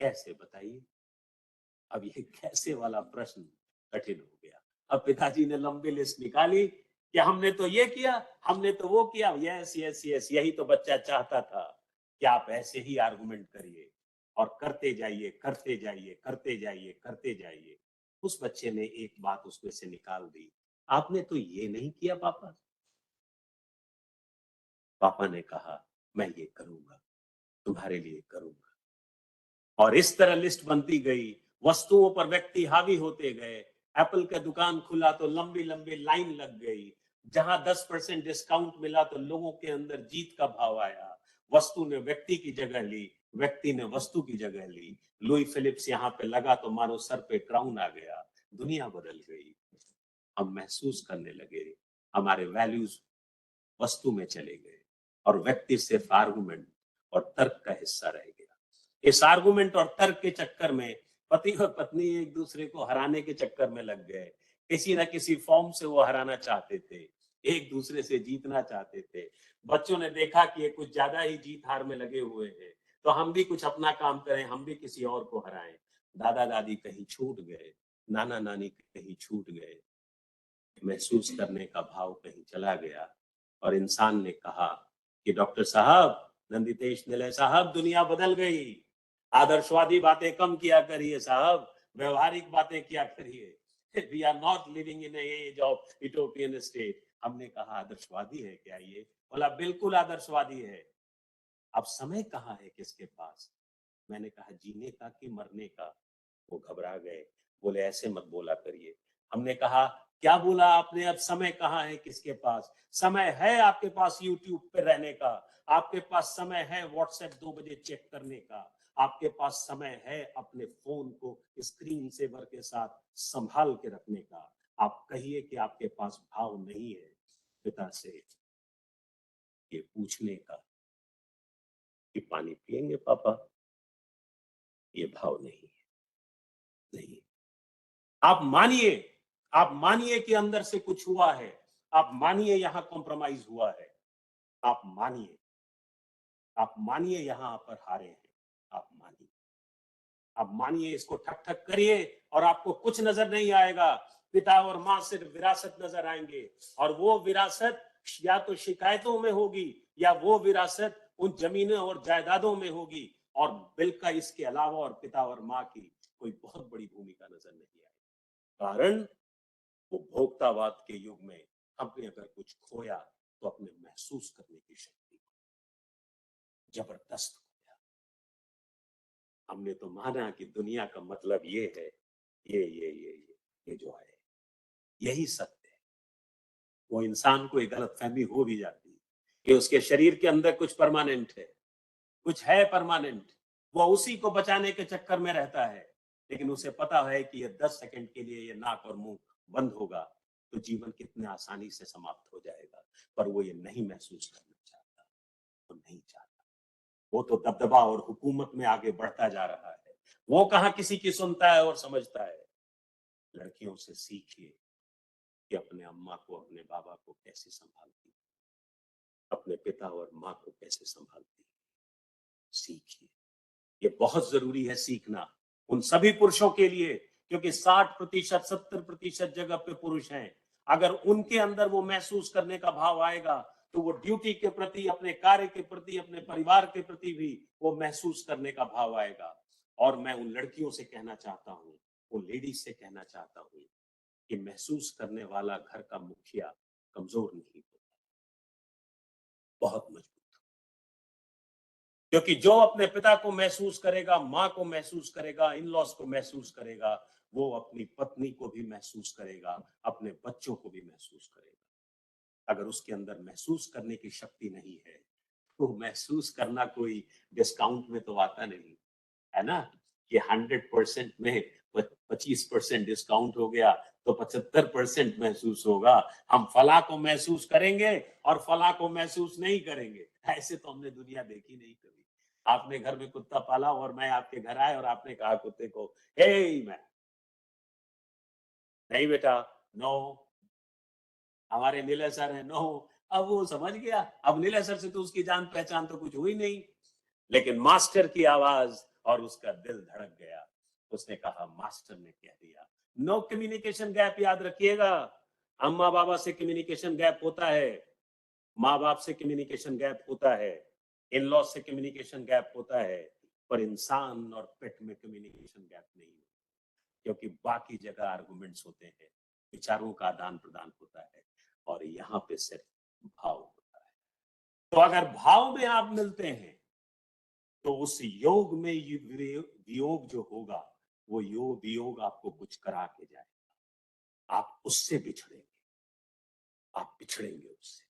कैसे बताइए। अब ये कैसे वाला प्रश्न कठिन हो गया। अब पिताजी ने लंबी लिस्ट निकाली कि हमने तो ये किया, हमने तो वो किया। यस यस यस, यही तो बच्चा चाहता था कि आप ऐसे ही आर्गुमेंट करिए और करते जाइए करते जाइए करते जाइए करते जाइए। उस बच्चे ने एक बात उसमें से निकाल दी, आपने तो ये नहीं किया पापा। पापा ने कहा मैं ये करूंगा, तुम्हारे लिए करूंगा। और इस तरह लिस्ट बनती गई, वस्तुओं पर व्यक्ति हावी होते गए। एप्पल का दुकान खुला तो लंबी लंबी लाइन लग गई। जहां 10% डिस्काउंट मिला तो लोगों के अंदर जीत का भाव आया। वस्तु ने व्यक्ति की जगह ली, व्यक्ति ने वस्तु की जगह ली। लुई फिलिप्स यहाँ पे लगा तो मानो सर पे क्राउन आ गया। दुनिया बदल गई। हम महसूस करने लगे, हमारे वैल्यूज वस्तु में चले गए और व्यक्ति सिर्फ आर्गुमेंट और तर्क का हिस्सा रह गया। इस आर्गुमेंट और तर्क के चक्कर में पति और पत्नी एक दूसरे को हराने के चक्कर में लग गए। किसी ना किसी फॉर्म से वो हराना चाहते थे, एक दूसरे से जीतना चाहते थे। बच्चों ने देखा कि ये कुछ ज्यादा ही जीत हार में लगे हुए हैं, तो हम भी कुछ अपना काम करें, हम भी किसी और को हराएं। दादा दादी कहीं छूट गए, नाना नानी कहीं छूट गए, महसूस करने का भाव कहीं चला गया। और इंसान ने कहा कि डॉक्टर साहब, नंदितेश निलय साहब, दुनिया बदल गई। आदर्शवादी बातें कम किया करिए साहब, व्यवहारिक बातें किया करिए। We are not living in age of utopian state. हमने कहा आदर्शवादी है क्या ये? बोला बिल्कुल आदर्शवादी है। अब समय कहाँ है किसके पास? मैंने कहा जीने का कि मरने का? वो घबरा गए, बोले ऐसे मत बोला करिए। हमने कहा क्या बोला आपने? अब समय कहाँ है किसके पास? समय है आपके पास यूट्यूब पे रहने का, आपके पास समय है व्हाट्सएप 2 बजे चेक करने का, आपके पास समय है अपने फोन को स्क्रीन सेवर के साथ संभाल के रखने का। आप कहिए कि आपके पास भाव नहीं है पिता से ये पूछने का कि पानी पिएंगे पापा? ये भाव नहीं है, नहीं। आप मानिए कि अंदर से कुछ हुआ है, आप मानिए यहां कॉम्प्रोमाइज हुआ है, आप मानिए यहां पर हारे हैं, आप मानिए इसको ठक ठक करिए और आपको कुछ नजर नहीं आएगा। पिता और माँ सिर्फ विरासत नजर आएंगे, और वो विरासत या तो शिकायतों में होगी या वो विरासत उन जमीनों और जायदादों में होगी, और बिल का इसके अलावा और पिता और माँ की कोई बहुत बड़ी भूमिका नजर नहीं आएगी। कारण उपभोक्तावाद के युग में हमने अगर कुछ खोया तो अपने महसूस करने की शक्ति जबरदस्त खोया। हमने तो माना कि दुनिया का मतलब ये है, ये जो है यही सत्य है। वो इंसान को एक गलतफहमी हो भी जाती है कि उसके शरीर के अंदर कुछ परमानेंट है, कुछ है परमानेंट। वो उसी को बचाने के चक्कर में रहता है, लेकिन उसे पता है कि ये 10 सेकंड के लिए ये नाक और मुंह बंद होगा तो जीवन कितने आसानी से समाप्त हो जाएगा। पर वो ये नहीं महसूस करना चाहता, वो नहीं चाहता। वो तो दबदबा और हुकूमत में आगे बढ़ता जा रहा है। वो कहाँ किसी की सुनता है और समझता है। लड़कियों से सीखिए कि अपने अम्मा को, अपने बाबा को कैसे संभालती, अपने पिता और माँ को कैसे संभालती, सीखिए। ये बहुत जरूरी है सीखना उन सभी पुरुषों के लिए, क्योंकि 60%, 70% जगह पे पुरुष हैं। अगर उनके अंदर वो महसूस करने का भाव आएगा तो वो ड्यूटी के प्रति, अपने कार्य के प्रति, अपने परिवार के प्रति भी वो महसूस करने का भाव आएगा। और मैं उन लड़कियों से कहना चाहता हूँ, उन लेडीज से कहना चाहता हूँ कि महसूस करने वाला घर का मुखिया कमजोर नहीं होता, बहुत मजबूत। क्योंकि जो अपने पिता को महसूस करेगा, माँ को महसूस करेगा, इन लॉज को महसूस करेगा, वो अपनी पत्नी को भी महसूस करेगा, अपने बच्चों को भी महसूस करेगा। अगर उसके अंदर महसूस करने की शक्ति नहीं है तो महसूस करना कोई डिस्काउंट में तो आता नहीं है ना, कि 100% में 25% डिस्काउंट हो गया तो 75% महसूस होगा। हम फला को महसूस करेंगे और फला को महसूस नहीं करेंगे। ऐसे तो हमने दुनिया देखी नहीं कभी। आपने घर में कुत्ता पाला और मैं आपके घर आया और आपने कहा कुत्ते को, हे मैन, नहीं बेटा, नो, हमारे नीले सर है, नो, अब वो समझ गया, अब नीले सर से तो उसकी जान पहचान तो कुछ हुई नहीं, लेकिन मास्टर की आवाज और उसका दिल धड़क गया। उसने कहा मास्टर ने कह दिया। नो कम्युनिकेशन गैप, याद रखिएगा, अम्मा बाबा से कम्युनिकेशन गैप होता है, माँ बाप से कम्युनिकेशन गैप होता है, इन लॉ से कम्युनिकेशन गैप होता है, पर इंसान और पेट में कम्युनिकेशन गैप नहीं होता, क्योंकि बाकी जगह आर्गुमेंट्स होते हैं, विचारों का आदान प्रदान होता है, और यहाँ पे सिर्फ भाव होता है। तो अगर भाव में आप मिलते हैं तो उस योग में वियोग जो होगा, वो योग वियोग आपको कुछ करा के जाएगा। आप उससे बिछड़ेंगे, आप बिछड़ेंगे उससे,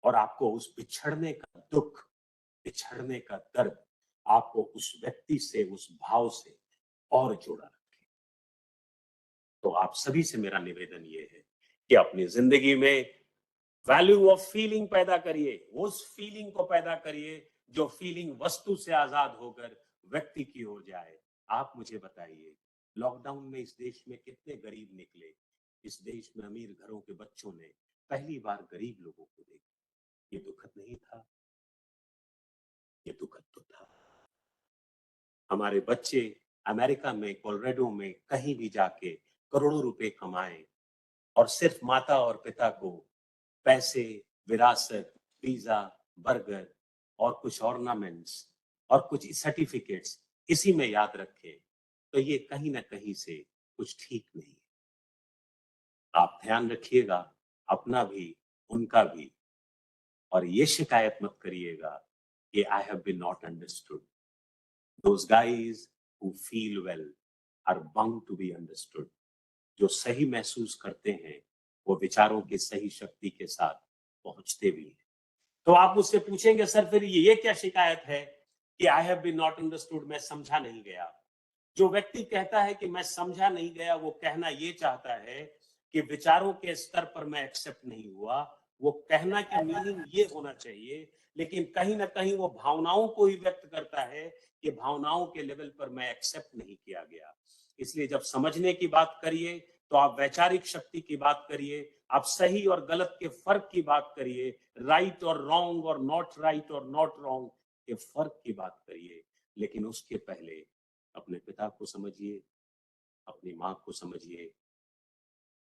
और आपको उस बिछड़ने का दुख, बिछड़ने का दर्द आपको उस व्यक्ति से, उस भाव से और जोड़ा रखे। तो आप सभी से मेरा निवेदन ये है कि अपनी जिंदगी में वैल्यू ऑफ फीलिंग पैदा करिए, उस फीलिंग को पैदा करिए जो फीलिंग वस्तु से आजाद होकर व्यक्ति की ओर जाए। आप मुझे बताइए, लॉकडाउन में इस देश में कितने गरीब निकले? इस देश में अमीर घरों के बच्चों ने पहली बार गरीब लोगों को देखा। ये दुखद नहीं था? ये दुखद तो था। हमारे बच्चे अमेरिका में, कोलोराडो में कहीं भी जाके करोड़ों रुपए कमाएं, और सिर्फ माता और पिता को पैसे, विरासत, वीजा, बर्गर और कुछ ऑर्नामेंट्स और कुछ सर्टिफिकेट्स इसी में याद रखें, तो ये कहीं ना कहीं से कुछ ठीक नहीं है। आप ध्यान रखिएगा, अपना भी, उनका भी, और ये शिकायत मत करिएगा कि I have been not understood. Those guys who feel well are bound to be understood. जो सही महसूस करते हैं वो विचारों की सही शक्ति के साथ पहुंचते भी हैं। तो आप मुझसे पूछेंगे, सर फिर ये क्या शिकायत है कि I have been not understood, मैं समझा नहीं गया? जो व्यक्ति कहता है कि मैं समझा नहीं गया, वो कहना ये चाहता है कि विचारों के स्तर पर मैं एक्सेप्ट नहीं हुआ। वो कहना का मीनिंग ये होना चाहिए, लेकिन कहीं ना कहीं वो भावनाओं को ही व्यक्त करता है कि भावनाओं के लेवल पर मैं एक्सेप्ट नहीं किया गया। इसलिए जब समझने की बात करिए तो आप वैचारिक शक्ति की बात करिए, आप सही और गलत के फर्क की बात करिए, राइट और रॉन्ग और नॉट राइट और नॉट रॉन्ग के फर्क की बात करिए, लेकिन उसके पहले अपने पिता को समझिए, अपनी माँ को समझिए,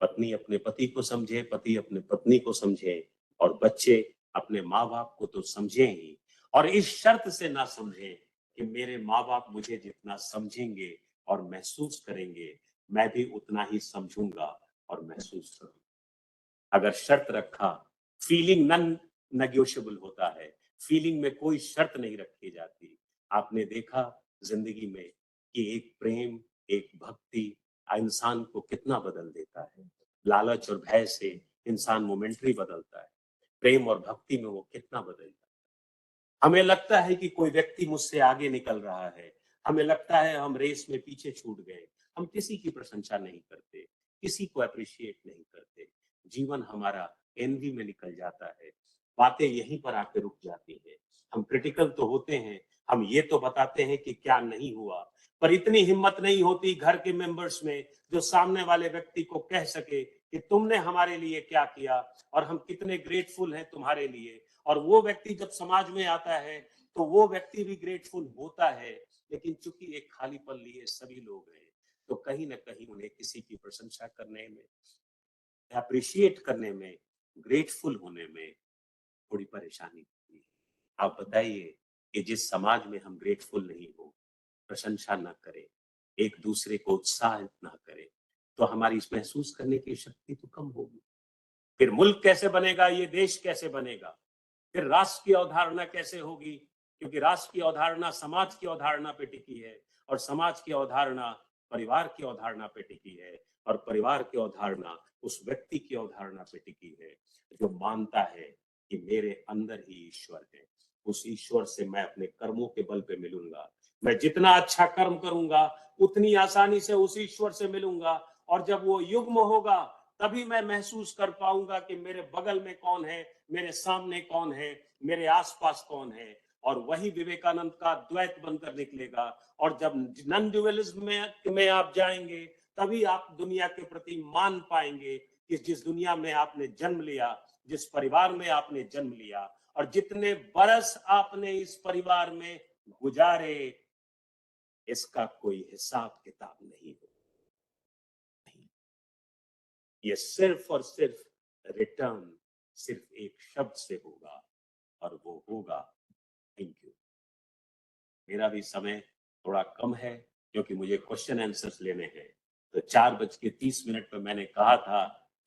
पत्नी अपने पति को समझे, पति अपने पत्नी को समझे, और बच्चे अपने माँ बाप को तो समझे ही, और इस शर्त से ना समझे कि मेरे माँ बाप मुझे जितना समझेंगे और महसूस करेंगे, मैं भी उतना ही समझूंगा और महसूस करूंगा। अगर शर्त रखा, फीलिंग नॉन नेगोशिएबल होता है, फीलिंग में कोई शर्त नहीं रखी जाती। आपने देखा जिंदगी में कि एक प्रेम, एक भक्ति इंसान को कितना बदल देता है। लालच और भय से इंसान मोमेंटरी बदलता है, प्रेम और भक्ति में वो कितना बदल जाता है। हमें लगता है कि कोई व्यक्ति मुझसे आगे निकल रहा है, हमें लगता है हम रेस में पीछे छूट गए, हम किसी की प्रशंसा नहीं करते, किसी को अप्रिशिएट नहीं करते, जीवन हमारा एनवी में निकल जाता है, बातें यहीं पर आके रुक जाती है। हम क्रिटिकल तो होते हैं, हम ये तो बताते हैं कि क्या नहीं हुआ, पर इतनी हिम्मत नहीं होती घर के मेंबर्स में जो सामने वाले व्यक्ति को कह सके कि तुमने हमारे लिए क्या किया और हम कितने ग्रेटफुल हैं तुम्हारे लिए। और वो व्यक्ति जब समाज में आता है तो वो व्यक्ति भी ग्रेटफुल होता है, लेकिन चूंकि एक खालीपन लिए सभी लोग हैं, तो कहीं ना कहीं उन्हें किसी की प्रशंसा करने में, अप्रिशिएट करने में, ग्रेटफुल होने में थोड़ी परेशानी होती है। आप बताइए कि जिस समाज में हम ग्रेटफुल नहीं हो, प्रशंसा न करें, एक दूसरे को उत्साहित ना करें, तो हमारी इस महसूस करने की शक्ति तो कम होगी। फिर मुल्क कैसे बनेगा, ये देश कैसे बनेगा, फिर राष्ट्र की अवधारणा कैसे होगी? क्योंकि राष्ट्र की अवधारणा समाज की अवधारणा पे टिकी है, और समाज की अवधारणा परिवार की अवधारणा पे टिकी है, और परिवार की अवधारणा उस व्यक्ति की अवधारणा पे टिकी है जो मानता है कि मेरे अंदर ही ईश्वर है। उस ईश्वर से मैं अपने कर्मों के बल पे मिलूंगा। मैं जितना अच्छा कर्म करूंगा उतनी आसानी से उस ईश्वर से मिलूंगा, और जब वो युग्म होगा तभी मैं महसूस कर पाऊंगा कि मेरे बगल में कौन है, मेरे सामने कौन है, मेरे आसपास कौन है। और वही विवेकानंद का द्वैत बनकर निकलेगा। और जब नॉन ड्यूअलिज्म में आप जाएंगे तभी आप दुनिया के प्रति मान पाएंगे कि जिस दुनिया में आपने जन्म लिया, जिस परिवार में आपने जन्म लिया और जितने बरस आपने इस परिवार में गुजारे, इसका कोई हिसाब किताब नहीं हो। ये सिर्फ और सिर्फ रिटर्न सिर्फ एक शब्द से होगा और वो होगा थैंक यू। मेरा भी समय थोड़ा कम है क्योंकि मुझे क्वेश्चन आंसर्स लेने हैं। तो 4:30 पे मैंने कहा था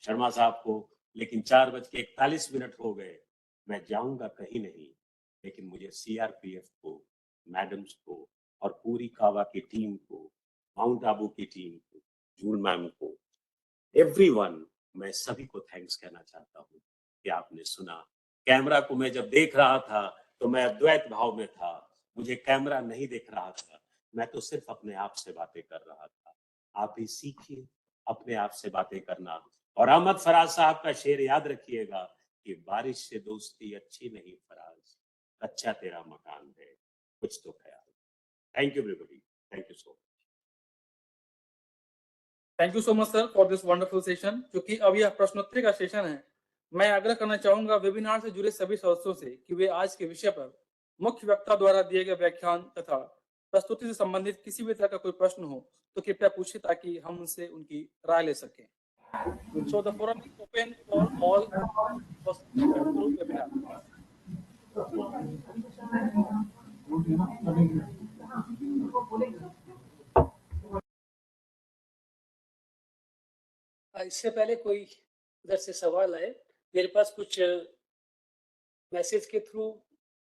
शर्मा साहब को, लेकिन 4:41 हो गए। मैं जाऊंगा कहीं नहीं, लेकिन मुझे सीआरपीएफ को, मैडम्स को और पूरी कावा की टीम को, माउंट आबू की टीम को, जूल मैम को, एवरीवन, मैं सभी को थैंक्स कहना चाहता हूँ कि आपने सुना। कैमरा को मैं जब देख रहा था तो मैं अद्वैत भाव में था, मुझे कैमरा नहीं देख रहा था, मैं तो सिर्फ अपने आप से बातें कर रहा था। आप भी सीखिए अपने आप से बातें करना। और अहमद फराज साहब का शेर याद रखिएगा कि बारिश से दोस्ती अच्छी नहीं फराज, अच्छा तेरा मकान है, कुछ तो ख्याल। Thank you everybody, thank you so much. Thank you so much sir for this wonderful session. क्योंकि अब यह प्रश्नोत्तरी का सेशन है, मैं आग्रह करना चाहूंगा वेबिनार से जुड़े सभी सदस्यों से कि वे आज के विषय पर मुख्य वक्ता द्वारा दिए गए व्याख्यान तथा प्रस्तुति से संबंधित किसी भी तरह का कोई प्रश्न हो तो कृपया पूछिए ताकि हम उनसे उनकी राय ले सकें। So the forum is open for all through webinar. इससे पहले कोई उधर से सवाल आए, मेरे पास कुछ मैसेज के थ्रू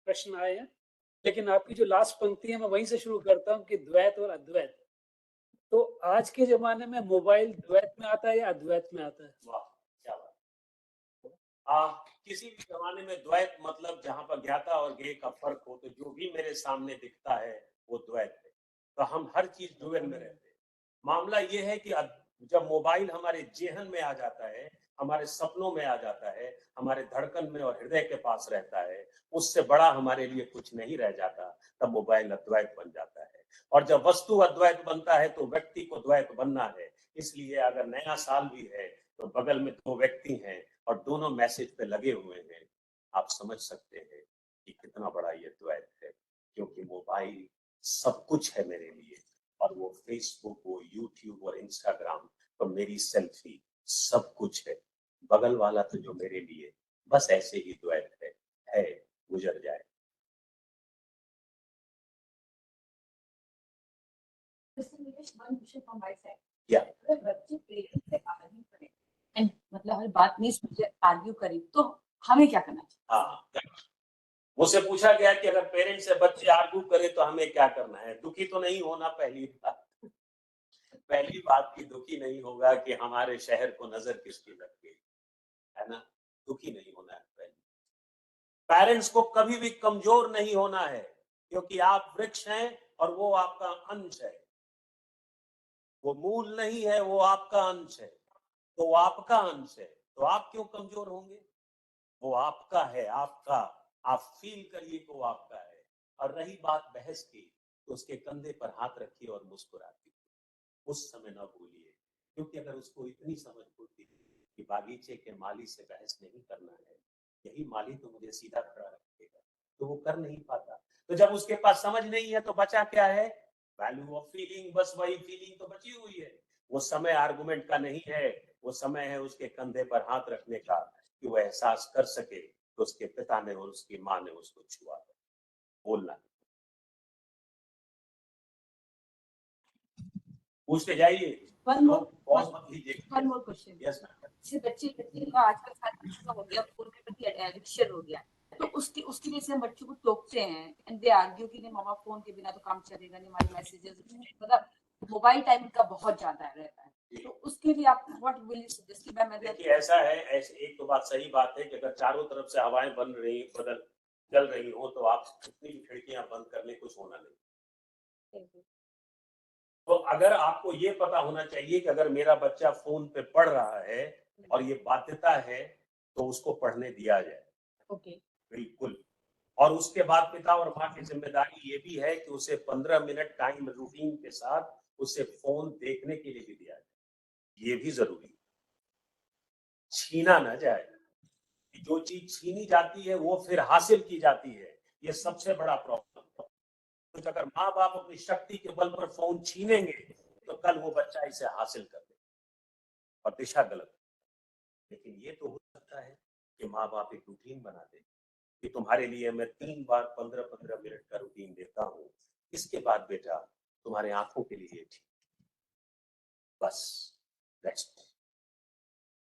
प्रश्न आए हैं, लेकिन आपकी जो लास्ट पंक्ति है मैं वहीं से शुरू करता हूँ कि द्वैत और अद्वैत। तो आज के जमाने में मोबाइल द्वैत में आता है या अद्वैत में आता है? वाह, क्या बात। किसी भी जमाने में द्वैत मतलब जहां पर ज्ञाता और ज्ञेय का फर्क हो, तो जो भी मेरे सामने दिखता है वो द्वैत है। तो हम हर चीज ड्यूअल में रहते हैं। मामला ये है कि जब मोबाइल हमारे जेहन में आ जाता है, हमारे सपनों में आ जाता है, हमारे धड़कन में और हृदय के पास रहता है, उससे बड़ा हमारे लिए कुछ नहीं रह जाता, तब मोबाइल अद्वैत बन जाता है। और जब वस्तु अद्वैत बनता है तो व्यक्ति को द्वैत बनना है। इसलिए अगर नया साल भी है तो बगल में दो व्यक्ति हैं और दोनों मैसेज पे लगे हुए हैं, आप समझ सकते हैं कि कितना बड़ा ये द्वैत है। क्योंकि मोबाइल सब कुछ है मेरे लिए, और वो फेसबुक, वो यूट्यूब और इंस्टाग्राम और मेरी सेल्फी सब कुछ है। बगल वाला तो जो मेरे लिए बस ऐसे ही द्वैत है गुजर जाए। One question from my side. Yeah. अगर बच्चे पेरेंट्स से आर्ग्यू करें एंड मतलब हर बात में इसमें आर्ग्यू करें तो हमें क्या करना चाहिए? हाँ, मुझसे पूछा गया कि अगर पेरेंट्स से बच्चे आर्ग्यू करें तो हमें क्या करना है। दुखी तो नहीं होना। पहली बात की दुखी नहीं होगा कि हमारे शहर को नजर किसकी लग गई, है ना। दुखी नहीं होना है। पहले पेरेंट्स को कभी भी कमजोर नहीं होना है, क्योंकि आप वृक्ष हैं और वो आपका अंश है। वो मूल नहीं है, वो आपका अंश है। तो वो आपका अंश है, तो आप क्यों कमजोर होंगे? वो आपका है, आपका। आप फील करिए कि वो आपका है। और रही बात बहस की, तो उसके कंधे पर हाथ रखिए और मुस्कुराती उस समय न भूलिए। क्योंकि अगर उसको इतनी समझ होती कि बागीचे के माली से बहस नहीं करना है, यही माली तो मुझे सीधा खड़ा रखेगा, तो वो कर नहीं पाता। तो जब उसके पास समझ नहीं है तो बचा क्या है? Value of feeling. बस वही फीलिंग तो बची हुई है। वो समय आर्गुमेंट का नहीं है, वो समय है उसके कंधे पर हाथ रखने का, कि वो एहसास कर सके तो उसके पिता ने और उसकी माँ ने उसको छुआ है। बोलना, पूछते जाइए। One more question. Yes ma'am. जैसे बच्चे का आजकल सारा हो गया, फोन के प्रति एडिक्शन हो गया, तो उसके वजह से हम बच्चों को टोकते हैं एंड दे आर्ग्यू कि नहीं मामा फोन के बिना तो काम चलेगा नहीं, हमारे मैसेजेस मतलब मोबाइल टाइम का बहुत ज्यादा रहता है। तो उसके लिए आप व्हाट विल यू सजेस्ट? कि मैं देखिए ऐसा है, ऐसे एक तो बात सही बात है कि अगर चारों तरफ से हवाएं चल रही हो तो आप कितनी भी खिड़कियां बंद कर ले, कुछ होना नहीं। तो अगर आपको ये पता होना चाहिए कि अगर मेरा बच्चा फोन पे पढ़ रहा है और ये बाध्यता है तो उसको पढ़ने दिया जाए। ओके, बिल्कुल। और उसके बाद पिता और माँ की जिम्मेदारी ये भी है कि उसे 15 मिनट टाइम रूटीन के साथ उसे फोन देखने के लिए भी दिया जाए। ये भी जरूरी है। छीना न जाए। जो चीज छीनी जाती है वो फिर हासिल की जाती है, ये सबसे बड़ा प्रॉब्लम। तो अगर माँ बाप अपनी शक्ति के बल पर फोन छीनेंगे तो कल वो बच्चा इसे हासिल कर ले और दिशा गलत। लेकिन ये तो हो सकता है कि माँ बाप एक रूटीन बना दे कि तुम्हारे लिए मैं 3 बार 15-15 मिनट का रूटीन देता हूँ, इसके बाद बेटा तुम्हारे आंखों के लिए ठीक, बस रेस्ट।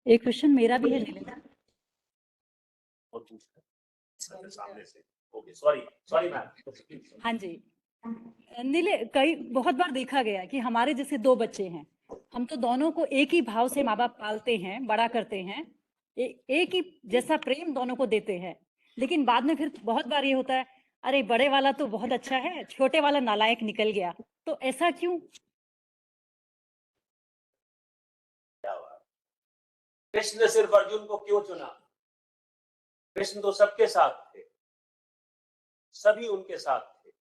एक क्वेश्चन मेरा भी है निलेश। और पूछना सामने से। Okay, sorry ma'am. हाँ जी, नीले कई बहुत बार देखा गया कि हमारे जैसे 2 बच्चे हैं, हम तो दोनों को एक ही भाव से माँ बाप पालते हैं, बड़ा करते हैं, एक ही जैसा प्रेम दोनों को देते हैं, लेकिन बाद में फिर बहुत बार ये होता है, अरे बड़े वाला तो बहुत अच्छा है, छोटे वाला नालायक निकल गया, तो ऐसा क्यों? कृष्ण ने सिर्फ अर्जुन को क्यों चुना? कृष्ण तो सबके साथ थे, सभी उनके साथ थे,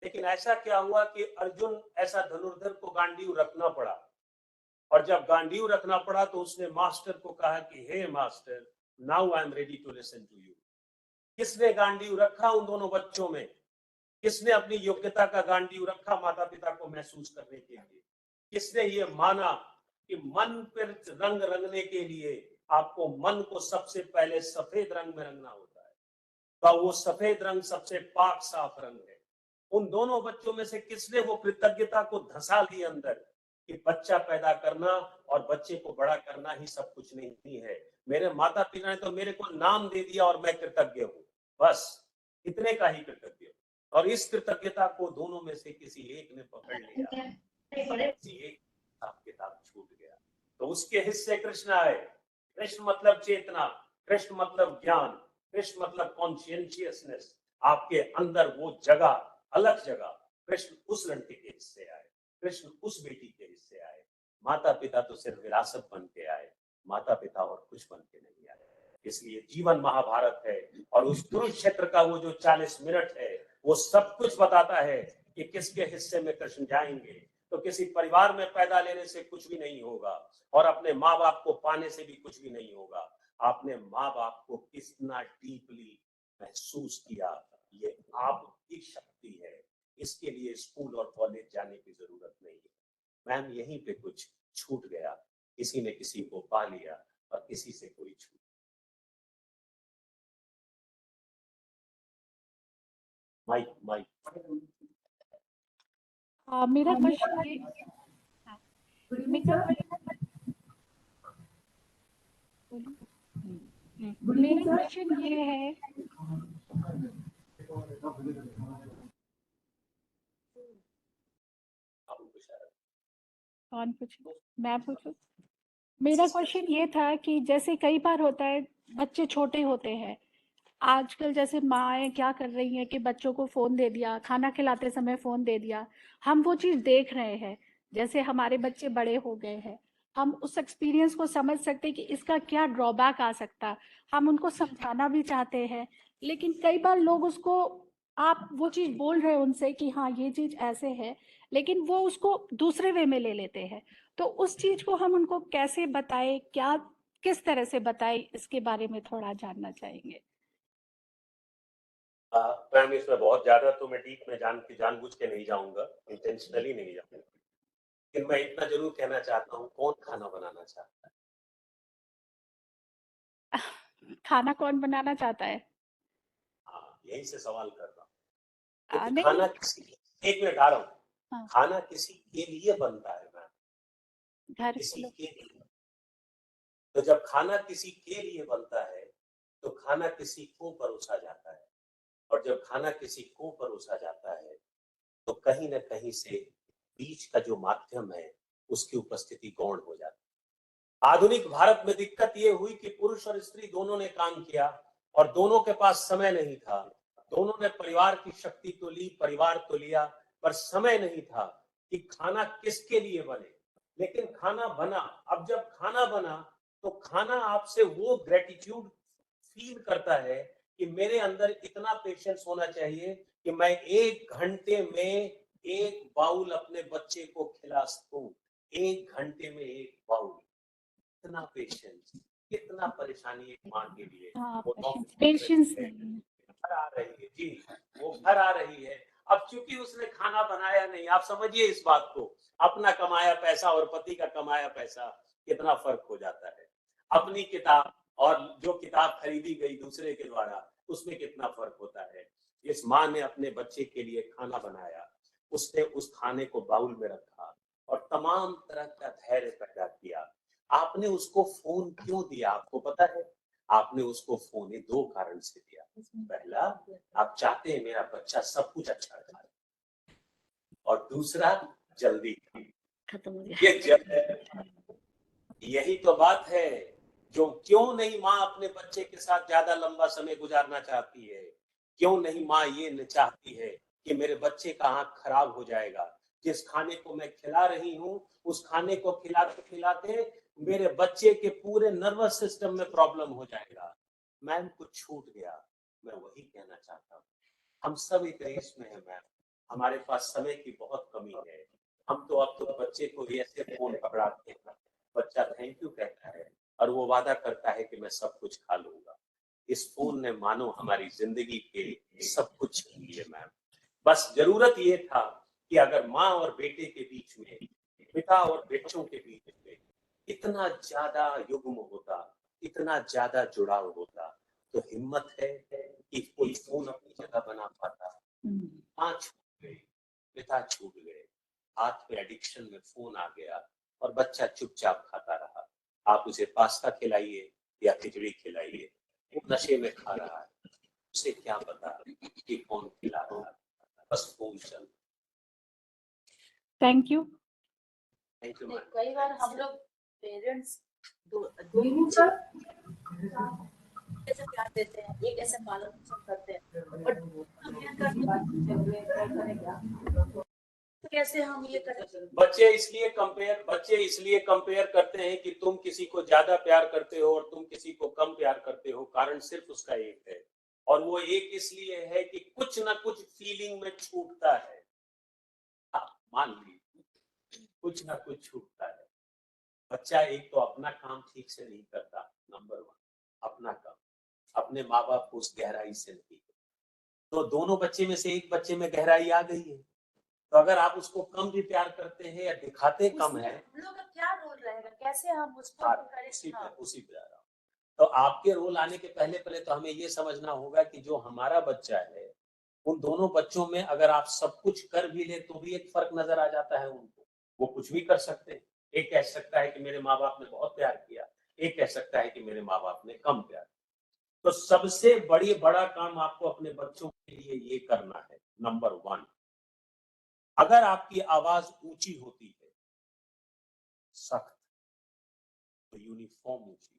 लेकिन ऐसा क्या हुआ कि अर्जुन ऐसा धनुर्धर को गांडीव रखना पड़ा, और जब गांडीव रखना पड़ा तो उसने मास्टर को कहा कि हे master, now I am ready to listen to you. किसने गांडीव रखा उन दोनों बच्चों में? किसने अपनी योग्यता का गांडीव रखा माता पिता को महसूस करने के लिए? किसने ये माना कि मन पर रंग रंगने के लिए आपको मन को सबसे पहले सफेद रंग में रंगना होता है, तो वो सफेद रंग सबसे पाक साफ रंग है। उन दोनों बच्चों में से किसने वो कृतज्ञता को धंसा ली अंदर कि बच्चा पैदा करना और बच्चे को बड़ा करना ही सब कुछ नहीं है, मेरे माता पिता ने तो मेरे को नाम दे दिया और मैं कृतज्ञ हूं, बस इतने का ही कृतज्ञ। और इस कृतज्ञता को दोनों में से किसी एक ने पकड़ लिया, किसी एक किताब छूट गया, तो उसके हिस्से कृष्ण आए। कृष्ण मतलब चेतना, कृष्ण मतलब ज्ञान, कृष्ण मतलब कॉन्शियसनेस, आपके अंदर वो जगह, अलग जगह। कृष्ण उस लड़के के हिस्से आए, कृष्ण उस बेटी के हिस्से आए। माता पिता तो सिर्फ विरासत बन के आए, माता पिता और कुछ बन के नहीं आए। इसलिए जीवन महाभारत है, और उस कुरुक्षेत्र का वो जो 40 मिनट है वो सब कुछ बताता है कि किसके हिस्से में कृष्ण जाएंगे। तो किसी परिवार में पैदा लेने से कुछ भी नहीं होगा, और अपने माँ बाप को पाने से भी कुछ भी नहीं होगा। आपने माँ बाप को कितना डीपली महसूस किया, ये आपकी शक्ति है। इसके लिए स्कूल और कॉलेज जाने की जरूरत नहीं है। मैम यहीं पे कुछ छूट गया, किसी ने किसी को पा लिया और किसी से कोई छूट। माइक मेरा क्वेश्चन ये मेरा क्वेश्चन ये है, कौन पूछे? मैं पूछूं? मेरा क्वेश्चन ये था कि जैसे कई बार होता है बच्चे छोटे होते हैं, आजकल जैसे माएँ क्या कर रही हैं कि बच्चों को फ़ोन दे दिया, खाना खिलाते समय फ़ोन दे दिया, हम वो चीज़ देख रहे हैं। जैसे हमारे बच्चे बड़े हो गए हैं, हम उस एक्सपीरियंस को समझ सकते हैं कि इसका क्या ड्रॉबैक आ सकता, हम उनको समझाना भी चाहते हैं, लेकिन कई बार लोग उसको, आप वो चीज़ बोल रहे हो उनसे कि हाँ ये चीज़ ऐसे है, लेकिन वो उसको दूसरे वे में ले लेते हैं। तो उस चीज़ को हम उनको कैसे बताएं, क्या किस तरह से बताएं, इसके बारे में थोड़ा जानना चाहेंगे। मैम इसमें बहुत ज्यादा तो मैं डीप में जानबूझ के नहीं जाऊंगा, इंटेंशनली नहीं जाऊंगा, लेकिन मैं इतना जरूर कहना चाहता हूँ, कौन खाना बनाना चाहता है? खाना कौन बनाना चाहता है? हाँ, यही से सवाल कर रहा हूँ। तो नहीं, खाना किसी, एक मिनट आ रहा हूँ, हाँ, खाना किसी के लिए बनता है मैम, घर किसी के लोग। के लिए। तो जब खाना किसी के लिए बनता है तो खाना किसी को परोसा जाता है, और जब खाना किसी को परोसा जाता है तो कहीं ना कहीं से बीच का जो माध्यम है उसकी उपस्थिति गौण हो जाती है। आधुनिक भारत में दिक्कत ये हुई कि पुरुष और स्त्री दोनों ने काम किया और दोनों के पास समय नहीं था। दोनों ने परिवार की शक्ति तो ली, परिवार तो लिया, पर समय नहीं था कि खाना किसके लिए बने। लेकिन खाना बना। अब जब खाना बना तो खाना आपसे वो ग्रेटिट्यूड फील करता है कि मेरे अंदर इतना पेशेंस होना चाहिए कि मैं 1 घंटे में 1 बाउल अपने बच्चे को खिला सकूं। 1 घंटे में 1 बाउल। कितना पेशेंस, कितना परेशानी एक माँ के लिए। हाँ, वो ऑफिस पेशेंस है, नहीं है। घर आ रही है जी, वो घर आ रही है। अब चूंकि उसने खाना बनाया नहीं, आप समझिए इस बात को, अपना कमाया पैसा और पति का कमाया पैसा कितना फर्क हो जाता है। अपनी किताब और जो किताब खरीदी गई दूसरे के द्वारा, उसमें कितना फर्क होता है। इस माँ ने अपने बच्चे के लिए खाना बनाया, उसने उस खाने को बाउल में रखा और तमाम तरह का धैर्य पैदा किया। आपने उसको फोन क्यों दिया, आपको पता है? आपने उसको फोन 2 कारण से दिया। पहला, आप चाहते हैं मेरा बच्चा सब कुछ अच्छा खाए, और दूसरा, जल्दी खत्म हो गया। यही तो बात है। जो क्यों नहीं माँ अपने बच्चे के साथ ज्यादा लंबा समय गुजारना चाहती है? क्यों नहीं माँ ये न चाहती है कि मेरे बच्चे का आंख खराब हो जाएगा, जिस खाने को मैं खिला रही हूँ उस खाने को खिलाते खिलाते मेरे बच्चे के पूरे नर्वस सिस्टम में प्रॉब्लम हो जाएगा। मैम कुछ छूट गया, मैं वही कहना चाहता हूँ। हम सब एक रेस में है मैम, हमारे पास समय की बहुत कमी है। हम तो अब तो बच्चे को ऐसे फोन पकड़ाते हैं, बच्चा थैंक यू कहता है और वो वादा करता है कि मैं सब कुछ खा लूंगा। इस फोन ने मानो हमारी जिंदगी के सब कुछ छीन लिए मैम। बस जरूरत ये था कि अगर माँ और बेटे के बीच में, पिता और बच्चों के बीच में इतना ज्यादा युग्म होता, इतना ज्यादा जुड़ाव होता, तो हिम्मत है कि कोई फोन अपनी जगह बना पाता। माँ छूट गई, पिता छूट गए, हाथ पे एडिक्शन में फोन आ गया और बच्चा चुपचाप खाता रहा। आप उसे पास्ता खिलाइए या खिचड़ी खिलाइए, वो नशे में खा रहा है, उसे क्या पता कि कौन खिला रहा है, बस फोन चल। Thank you. Thank you. कई बार हम लोग पेरेंट्स कैसे प्यार देते हैं, एक ऐसे पालन पोषण करते हैं, तो कैसे हम ये करें? बच्चे इसलिए कंपेयर करते हैं कि तुम किसी को ज्यादा प्यार करते हो और तुम किसी को कम प्यार करते हो। कारण सिर्फ उसका एक है, और वो एक इसलिए है कि कुछ ना कुछ फीलिंग में छूटता है। मान लीजिए कुछ ना कुछ छूटता है। बच्चा एक तो अपना काम ठीक से नहीं करता, नंबर 1, अपना काम अपने माँ बाप को उस गहराई से नहीं, तो दोनों बच्चे में से एक बच्चे में गहराई आ गई है। तो अगर आप उसको कम भी प्यार करते हैं या दिखाते कम है, हम लोग का क्या रोल रहेगा, कैसे हम उसको उसी पे आ रहा हूँ। तो आपके रोल आने के पहले तो हमें ये समझना होगा कि जो हमारा बच्चा है, उन दोनों बच्चों में अगर आप सब कुछ कर भी ले तो भी एक फर्क नजर आ जाता है उनको। वो कुछ भी कर सकते हैं। एक कह सकता है कि मेरे माँ बाप ने बहुत प्यार किया, एक कह सकता है कि मेरे माँ बाप ने कम प्यार किया। तो सबसे बड़ा काम आपको अपने बच्चों के लिए ये करना है, नंबर 1, अगर आपकी आवाज ऊंची होती है, सख्त, तो यूनिफॉर्म ऊंची,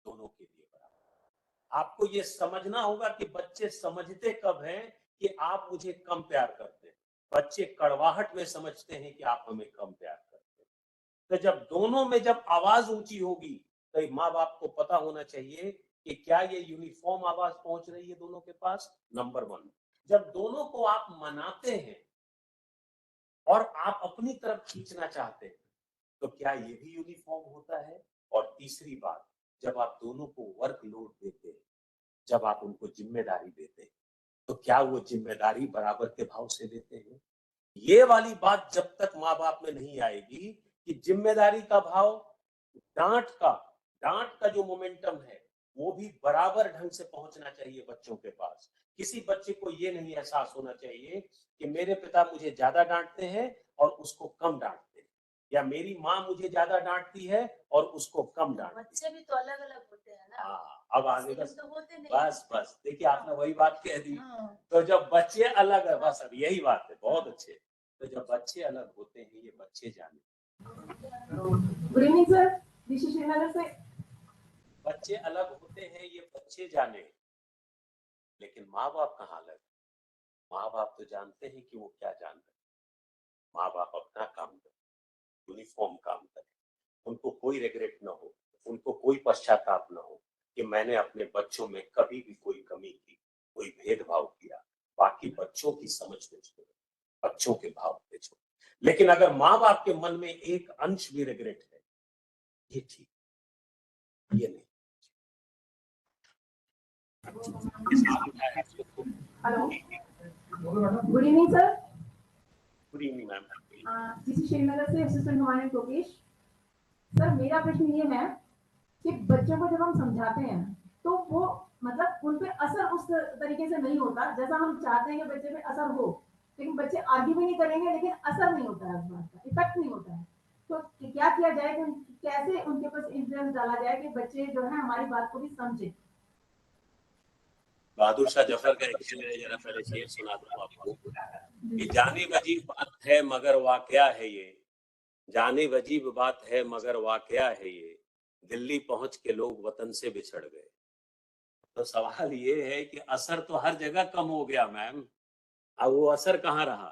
दोनों के लिए बराबर। आपको ये समझना होगा कि बच्चे समझते कब हैं कि आप मुझे कम प्यार करते हैं। बच्चे कड़वाहट में समझते हैं कि आप हमें कम प्यार करते हैं। तो जब दोनों में जब आवाज ऊंची होगी, तो माँ बाप को पता होना चाहिए कि क्या ये यूनिफॉर्म आवाज पहुंच रही है दोनों के पास। नंबर 1, जब दोनों को आप मनाते हैं और आप अपनी तरफ खींचना चाहते हैं, तो क्या ये भी यूनिफॉर्म होता है। और तीसरी बात, जब आप दोनों को वर्कलोड देते हैं, जब आप उनको जिम्मेदारी देते हैं, तो क्या वो जिम्मेदारी बराबर के भाव से लेते हैं। ये वाली बात जब तक माँ बाप में नहीं आएगी कि जिम्मेदारी का भाव, डांट का जो मोमेंटम है वो भी बराबर ढंग से पहुंचना चाहिए बच्चों के पास। किसी बच्चे को ये नहीं एहसास होना चाहिए कि मेरे पिता मुझे ज्यादा डांटते हैं और उसको कम डांटते हैं, या मेरी माँ मुझे ज्यादा डांटती है और उसको कम डांटती है। बच्चे भी तो अलग अलग होते हैं ना। हाँ, अब आगे तो बस देखिए, आपने वही बात कह दी। तो जब बच्चे अलग है, बस अब यही बात है, बहुत अच्छे। तो जब बच्चे अलग होते हैं, ये बच्चे जाने, good evening sir, this is Srinagar से। बच्चे अलग होते हैं, ये बच्चे जाने, लेकिन माँ बाप कहाँ अलग? माँ बाप तो जानते हैं कि वो क्या जान रहे हैं। माँ बाप अपना काम करें, यूनिफॉर्म काम करें, उनको कोई रिग्रेट ना हो, उनको कोई पश्चाताप ना हो कि मैंने अपने बच्चों में कभी भी कोई कमी की, कोई भेदभाव किया। बाकी बच्चों की समझ पे छोड़ो, बच्चों के भाव पे छोड़ो। लेकिन अगर माँ बाप के मन में एक अंश भी रिग्रेट है, ये ठीक, ये नहीं। Hello, good evening sir. Good evening ma'am. GC Srinagar से असिस्टेंट कमांडेंट लोकेश। सर मेरा प्रश्न ये है कि बच्चों को जब हम समझाते हैं तो वो मतलब उन पे असर उस तरीके से नहीं होता जैसा हम चाहते हैं कि बच्चे पे असर हो, लेकिन बच्चे आर्ग्यू भी नहीं करेंगे लेकिन असर नहीं होता है, उस बात का इफेक्ट नहीं होता है। तो क्या किया जाए कि कैसे उनके पास इन्फ्लुएंस डाला जाए कि बच्चे जो है हमारी बात को भी समझे। बहादुर शाह जफर का एक शेर है, जरा पहले शेर सुना दूं आपको कि जाने वजीब बात है मगर वाकया है ये, जाने वजीब बात है मगर वाकया है ये, दिल्ली पहुंच के लोग वतन से बिछड़ गए। तो सवाल ये है कि असर तो हर जगह कम हो गया मैम, अब वो असर कहाँ रहा?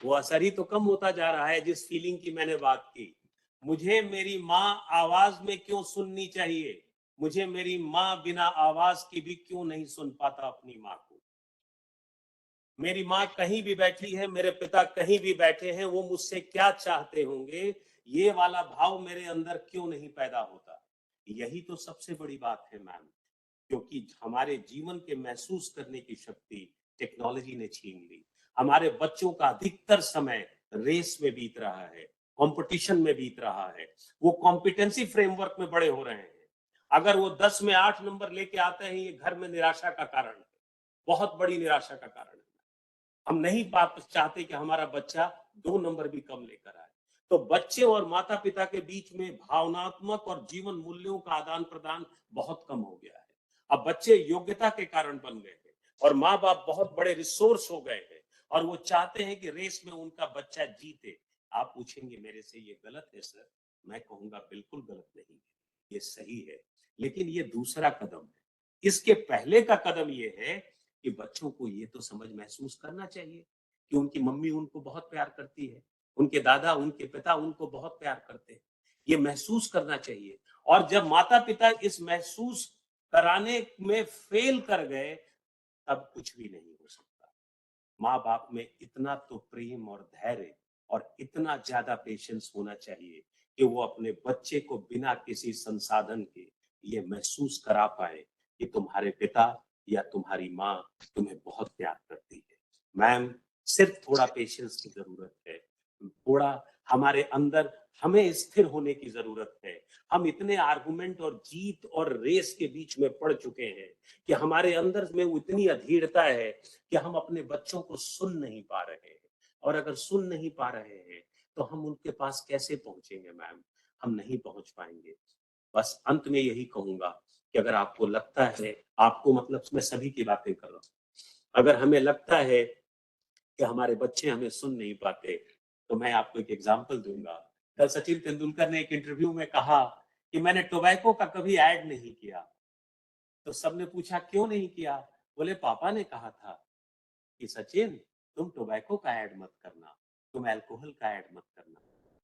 वो असर ही तो कम होता जा रहा है। जिस फीलिंग की मैंने बात की, मुझे मेरी माँ आवाज में क्यों सुननी चाहिए, मुझे मेरी माँ बिना आवाज की भी क्यों नहीं सुन पाता अपनी माँ को। मेरी माँ कहीं भी बैठी है, मेरे पिता कहीं भी बैठे हैं, वो मुझसे क्या चाहते होंगे, ये वाला भाव मेरे अंदर क्यों नहीं पैदा होता। यही तो सबसे बड़ी बात है मैम, क्योंकि हमारे जीवन के महसूस करने की शक्ति टेक्नोलॉजी ने छीन ली। हमारे बच्चों का अधिकतर समय रेस में बीत रहा है, कंपटीशन में बीत रहा है, वो कॉम्पिटेंसी फ्रेमवर्क में बड़े हो रहे हैं। अगर वो 10 में 8 नंबर लेके आते हैं, ये घर में निराशा का कारण है, बहुत बड़ी निराशा का कारण है। हम नहीं चाहते कि हमारा बच्चा 2 नंबर भी कम लेकर आए। तो बच्चे और माता पिता के बीच में भावनात्मक और जीवन मूल्यों का आदान प्रदान बहुत कम हो गया है। अब बच्चे योग्यता के कारण बन गए हैं और माँ बाप बहुत बड़े रिसोर्स हो गए हैं और वो चाहते हैं कि रेस में उनका बच्चा जीते। आप पूछेंगे मेरे से ये गलत है सर, मैं कहूंगा बिल्कुल गलत नहीं है, ये सही है, लेकिन ये दूसरा कदम है। इसके पहले का कदम ये है कि बच्चों को ये तो समझ महसूस करना चाहिए कि उनकी मम्मी उनको बहुत प्यार करती है, उनके दादा उनके पिता उनको बहुत प्यार करते हैं, ये महसूस करना चाहिए। और जब माता पिता इस महसूस कराने में फेल कर गए, तब कुछ भी नहीं हो सकता। माँ बाप में इतना तो प्रेम और धैर्य और इतना ज्यादा पेशेंस होना चाहिए कि वो अपने बच्चे को बिना किसी संसाधन के ये महसूस करा पाए कि तुम्हारे पिता या तुम्हारी माँ तुम्हें बहुत प्यार करती है। मैम, सिर्फ थोड़ा पेशेंस की जरूरत है, थोड़ा हमारे अंदर हमें स्थिर होने की जरूरत है। हम इतने आर्गुमेंट और जीत और रेस के बीच में पड़ चुके हैं कि हमारे अंदर में इतनी अधीरता है कि हम अपने बच्चों को सुन नहीं पा रहे हैं। और अगर सुन नहीं पा रहे हैं तो हम उनके पास कैसे पहुंचेंगे मैम? हम नहीं पहुंच पाएंगे। बस अंत में यही कहूंगा कि अगर आपको लगता है, आपको मतलब मैं सभी की बातें कर रहा हूं, अगर हमें लगता है कि हमारे बच्चे हमें सुन नहीं पाते, तो मैं आपको एक एग्जांपल दूंगा। कल सचिन तेंदुलकर ने एक इंटरव्यू में कहा कि मैंने टोबैको का कभी ऐड नहीं किया। तो सबने पूछा क्यों नहीं किया? बोले पापा ने कहा था कि सचिन तुम टोबैको का ऐड मत करना, तुम अल्कोहल का ऐड मत करना।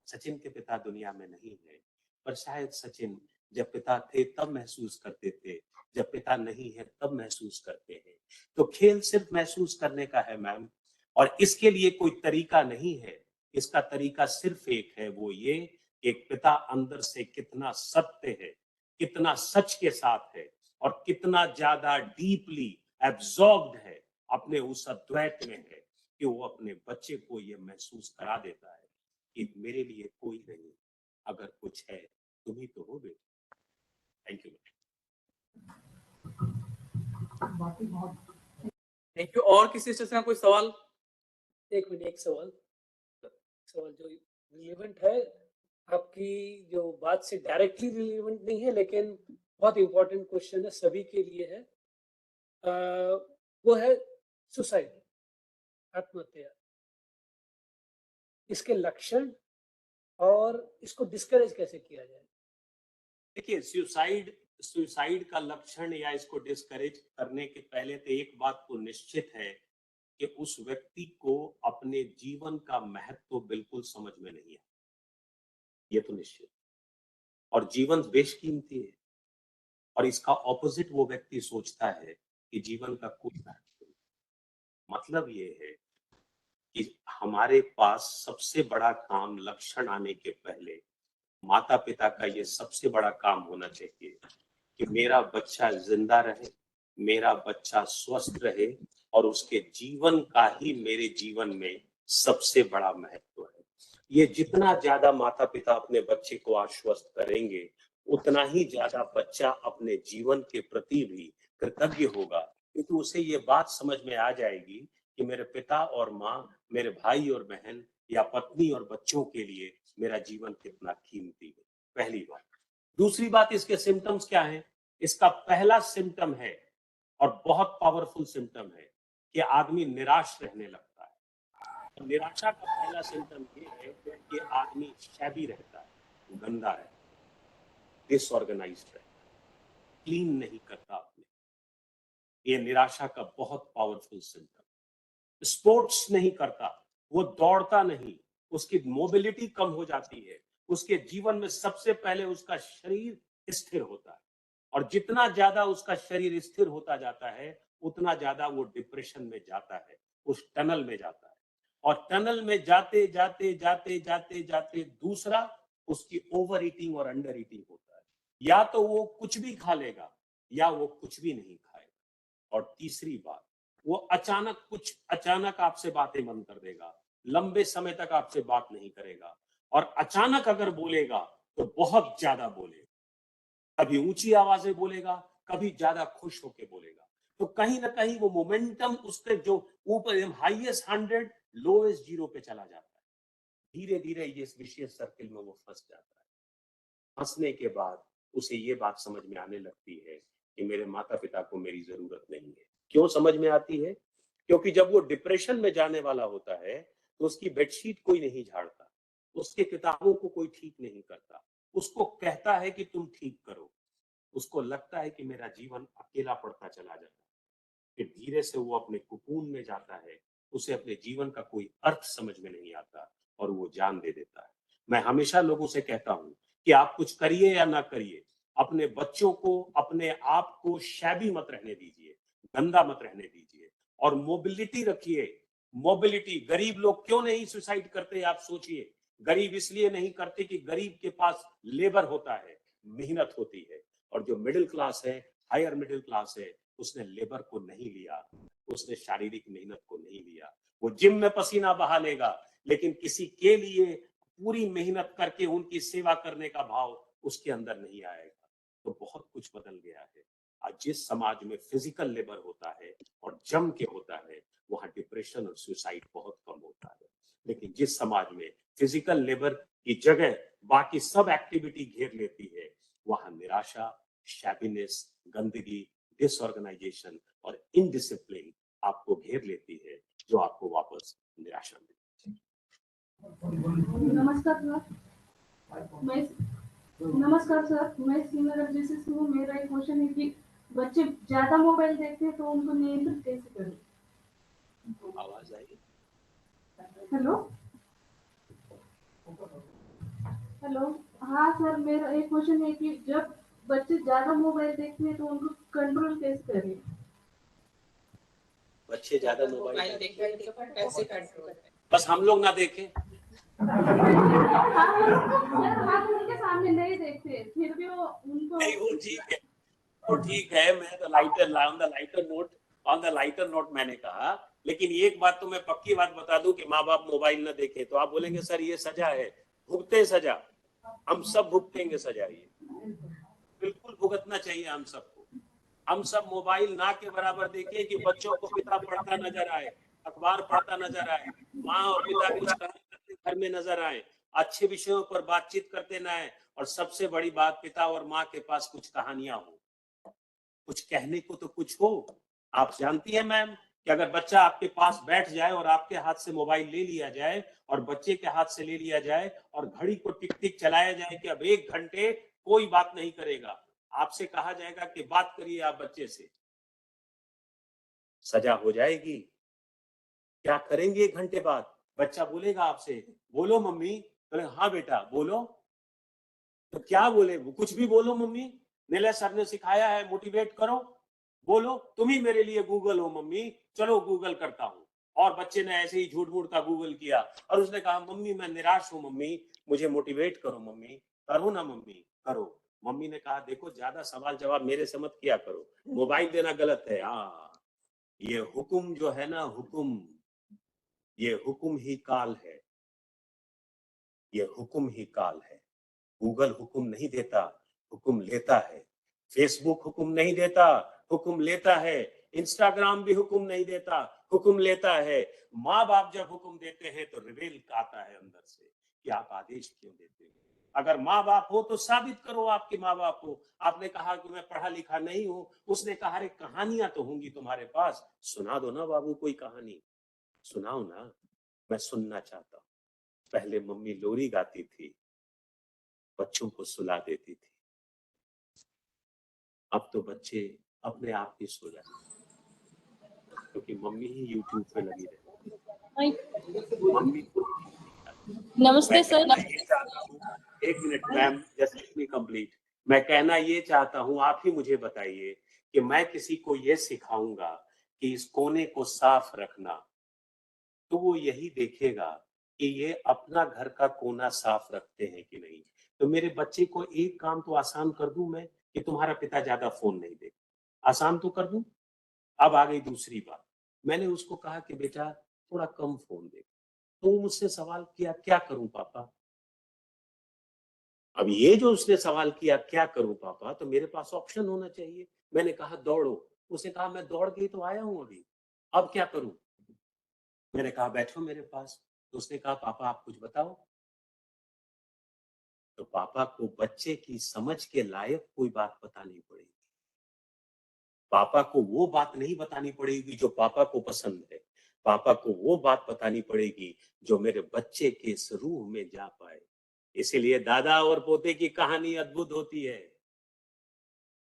सचिन के पिता दुनिया में नहीं है, पर शायद सचिन जब पिता थे तब महसूस करते थे, जब पिता नहीं है तब महसूस करते हैं। तो खेल सिर्फ महसूस करने का है मैम, और इसके लिए कोई तरीका नहीं है। इसका तरीका सिर्फ एक है, वो ये एक पिता अंदर से कितना सत्य है, कितना सच के साथ है और कितना ज्यादा डीपली एब्जॉर्ब्ड है, अपने उस अद्वैत में है कि वो अपने बच्चे को ये महसूस करा देता है कि मेरे लिए कोई नहीं, अगर कुछ है तुम ही तो हो बेटा। Thank you. Thank you. और किसी से कोई सवाल? एक मिनट, एक सवाल जो रिलेवेंट है, आपकी जो बात से डायरेक्टली रिलेवेंट नहीं है लेकिन बहुत इंपॉर्टेंट क्वेश्चन है, सभी के लिए है। वो है सुसाइड, आत्महत्या, इसके लक्षण और इसको डिस्करेज कैसे किया जाए। देखिए, सुसाइड का लक्षण या इसको डिस्करेज करने के पहले तो एक बात तो निश्चित है कि उस व्यक्ति को अपने जीवन का महत्व बिल्कुल समझ में नहीं है, ये तो निश्चित। और जीवन बेशकीमती है और इसका ऑपोजिट वो व्यक्ति सोचता है कि जीवन का कोई महत्व नहीं। मतलब ये है कि हमारे पास सबसे बड़ा काम लक्षण आने के पहले माता पिता का ये सबसे बड़ा काम होना चाहिए कि मेरा बच्चा जिंदा रहे, मेरा बच्चा स्वस्थ रहे और उसके जीवन का ही मेरे जीवन में सबसे बड़ा महत्व है। ये जितना ज्यादा माता पिता अपने बच्चे को आश्वस्त करेंगे, उतना ही ज्यादा बच्चा अपने जीवन के प्रति भी कृतज्ञ होगा, क्योंकि उसे ये बात समझ में आ जाएगी कि मेरे पिता और माँ, मेरे भाई और बहन या पत्नी और बच्चों के लिए मेरा जीवन कितना कीमती है। पहली बात। दूसरी बात, इसके सिम्टम्स क्या हैं? इसका पहला सिम्टम है और बहुत पावरफुल सिम्टम है कि आदमी निराश रहने लगता है। निराशा का पहला सिम्टम ये है कि आदमी शैबी रहता है, गंदा है, डिसऑर्गेनाइज्ड रहता है, क्लीन नहीं करता अपने। ये निराशा का बहुत पावरफुल सिम्टम। स्पोर्ट्स नहीं करता, वो दौड़ता नहीं, उसकी मोबिलिटी कम हो जाती है, उसके जीवन में सबसे पहले उसका शरीर स्थिर होता है, और जितना ज्यादा उसका शरीर स्थिर होता जाता है उतना ज्यादा वो डिप्रेशन में जाता है, उस टनल में जाता है। और टनल में जाते जाते जाते जाते जाते दूसरा, उसकी ओवर ईटिंग और अंडर ईटिंग होता है। या तो वो कुछ भी खा लेगा या वो कुछ भी नहीं खाएगा। और तीसरी बात, वो अचानक आपसे बातें बंद कर देगा, लंबे समय तक आपसे बात नहीं करेगा, और अचानक अगर बोलेगा तो बहुत ज्यादा बोलेगा, कभी ऊंची आवाजें बोलेगा, कभी ज्यादा खुश होकर बोलेगा। तो कहीं ना कहीं वो मोमेंटम उसके जो ऊपर हाईएस्ट 100 लोएस्ट 0 पे चला जाता है। धीरे धीरे ये विशेष सर्किल में वो फंस जाता है। फंसने के बाद उसे ये बात समझ में आने लगती है कि मेरे माता पिता को मेरी जरूरत नहीं है। क्यों समझ में आती है? क्योंकि जब वो डिप्रेशन में जाने वाला होता है तो उसकी बेडशीट कोई नहीं झाड़ता, उसके किताबों को कोई ठीक नहीं करता, उसको कहता है कि तुम ठीक करो। उसको लगता है कि मेरा जीवन अकेला पड़ता चला जाता है। फिर धीरे से वो अपने कुकून में जाता है, उसे अपने जीवन का कोई अर्थ समझ में नहीं आता और वो जान दे देता है। मैं हमेशा लोगों से कहता हूं कि आप कुछ करिए या ना करिए, अपने बच्चों को, अपने आप को शैबी मत रहने दीजिए, गंदा मत रहने दीजिए, और मोबिलिटी रखिए। मोबिलिटी, गरीब लोग क्यों नहीं सुसाइड करते आप सोचिए। गरीब इसलिए नहीं करते कि गरीब के पास लेबर होता है, मेहनत होती है, और जो मिडिल क्लास है, हायर मिडिल क्लास है, उसने लेबर को नहीं लिया, उसने शारीरिक मेहनत को नहीं लिया। वो जिम में पसीना बहा लेगा, लेकिन किसी के लिए पूरी मेहनत करके उनकी सेवा करने का भाव उसके अंदर नहीं आएगा। तो बहुत कुछ बदल गया है। आज जिस समाज में फिजिकल लेबर होता है और जम के होता है, वहां डिप्रेशन और सुसाइड बहुत कम होता है। लेकिन जिस समाज में फिजिकल लेबर की जगह बाकी सब एक्टिविटी घेर लेती है, वहां निराशा, शैबीनेस, गंदगी, डिसऑर्गेनाइजेशन और इनडिसिप्लिन आपको घेर लेती है, जो आपको वापस निराशा में। नमस्कार सर, मैं सीनियर एजुकेशन से हूँ। मेरा एक क्वेश्चन है कि बच्चे ज्यादा मोबाइल देखते हैं तो उनको नियंत्रित कैसे करें? आवाज आई? हेलो हेलो, हाँ सर, मेरा एक क्वेश्चन है कि जब बच्चे ज्यादा मोबाइल देखते हैं तो उनको कंट्रोल कैसे करें? बच्चे ज्यादा मोबाइल देखते हैं कैसे कंट्रोल? बस हम लोग ना देखें। हम उनके सामने नहीं देखते, फिर भी वो उनको नहीं, वो ठीक है, वो ठीक है। मैं तो ऑन द लाइटर नोट मैंने कहा, लेकिन एक बात तो मैं पक्की बात बता दूं कि माँ बाप मोबाइल ना देखें तो आप बोलेंगे सर ये सजा है। भुगते सजा, हम सब भुगतेंगे सजा। ये बिल्कुल भुगतना चाहिए हम सबको। हम सब मोबाइल ना के बराबर देखें कि बच्चों को पिता पढ़ता नजर आए, अखबार पढ़ता नजर आए, माँ और पिता कुछ करते घर में नजर आए, अच्छे विषयों पर बातचीत करते ना आए, और सबसे बड़ी बात, पिता और माँ के पास कुछ कहानियां हो, कुछ कहने को तो कुछ हो। आप जानती हैं मैम कि अगर बच्चा आपके पास बैठ जाए और आपके हाथ से मोबाइल ले लिया जाए और बच्चे के हाथ से ले लिया जाए और घड़ी को टिक टिक चलाया जाए कि अब 1 घंटे कोई बात नहीं करेगा, आपसे कहा जाएगा कि बात करिए आप बच्चे से, सजा हो जाएगी। क्या करेंगे 1 घंटे बाद? बच्चा बोलेगा आपसे, बोलो मम्मी। बोले हाँ बेटा बोलो। तो क्या बोले? कुछ भी बोलो मम्मी, नीला सर ने सिखाया है, मोटिवेट करो, बोलो, तुम ही मेरे लिए गूगल हो मम्मी, चलो गूगल करता हूँ। और बच्चे ने ऐसे ही झूठ मूठ का गूगल किया और उसने कहा मम्मी मैं निराश हूँ मम्मी, मुझे मोटिवेट करो मम्मी। करो ना मम्मी, करो। मम्मी ने कहा देखो ज्यादा सवाल जवाब मेरे से मत किया करो, मोबाइल देना गलत है। हाँ, ये हुक्म जो है ना, हुक्म, ये हुक्म ही काल है, ये हुक्म ही काल है। गूगल हुक्म नहीं देता, हुक्म लेता है। फेसबुक हुक्म नहीं देता, हुक्म लेता है। इंस्टाग्राम भी हुक्म नहीं देता, हुक्म लेता है। माँ बाप जब हुक्म देते हैं तो रिवेल आता है अंदर से कि आप आदेश क्यों देते हैं। अगर माँ बाप हो तो साबित करो आपके माँ बाप हो। आपने कहा कि मैं पढ़ा लिखा नहीं हूं, उसने कहा अरे कहानियां तो होंगी तुम्हारे पास, सुना दो ना बाबू कोई कहानी, सुनाओ ना, मैं सुनना चाहता हूं। पहले मम्मी लोरी गाती थी, बच्चों को सुला देती थी, अब तो बच्चे अपने आप ही सो जाते हैं क्योंकि मम्मी ही यूट्यूब पे लगी रहती। मम्मी को नमस्ते सर। एक मिनट मैम, जस्ट मी कंप्लीट। मैं कहना ये चाहता हूँ, आप ही मुझे बताइए कि मैं किसी को ये सिखाऊंगा कि इस कोने को साफ रखना, तो वो यही देखेगा कि ये अपना घर का कोना साफ रखते हैं कि नहीं। तो मेरे बच्चे को एक काम तो आसान कर दूं मैं कि तुम्हारा पिता ज्यादा फोन नहीं दे, आसान तो कर दूं। अब आ गई दूसरी बात, मैंने उसको कहा कि बेटा थोड़ा कम फोन दे, तो मुझसे सवाल किया क्या करूं पापा। अब ये जो उसने सवाल किया क्या करूं पापा, तो मेरे पास ऑप्शन होना चाहिए। मैंने कहा दौड़ो, उसने कहा मैं दौड़ के तो आया हूं अभी, अब क्या करूं। मैंने कहा बैठो मेरे पास, तो उसने कहा पापा आप कुछ बताओ। तो पापा को बच्चे की समझ के लायक कोई बात बतानी पड़ेगी। पापा को वो बात नहीं बतानी पड़ेगी जो पापा को पसंद है, पापा को वो बात बतानी पड़ेगी जो मेरे बच्चे के इस रूह में जा पाए। इसीलिए दादा और पोते की कहानी अद्भुत होती है,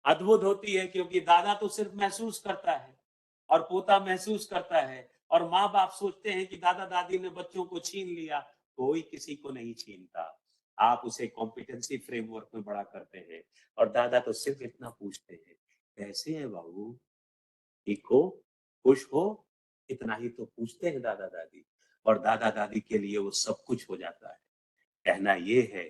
अद्भुत होती है, क्योंकि दादा तो सिर्फ महसूस करता है और पोता महसूस करता है, और माँ बाप सोचते हैं कि दादा दादी ने बच्चों को छीन लिया। कोई किसी को नहीं छीनता, आप उसे कॉम्पिटेंसी फ्रेमवर्क में बड़ा करते हैं। और दादा तो सिर्फ इतना पूछते हैं कैसे हैं बाबू, ठीक हो, खुश हो, इतना ही तो पूछते हैं दादा दादी, और दादा दादी के लिए वो सब कुछ हो जाता है। कहना ये है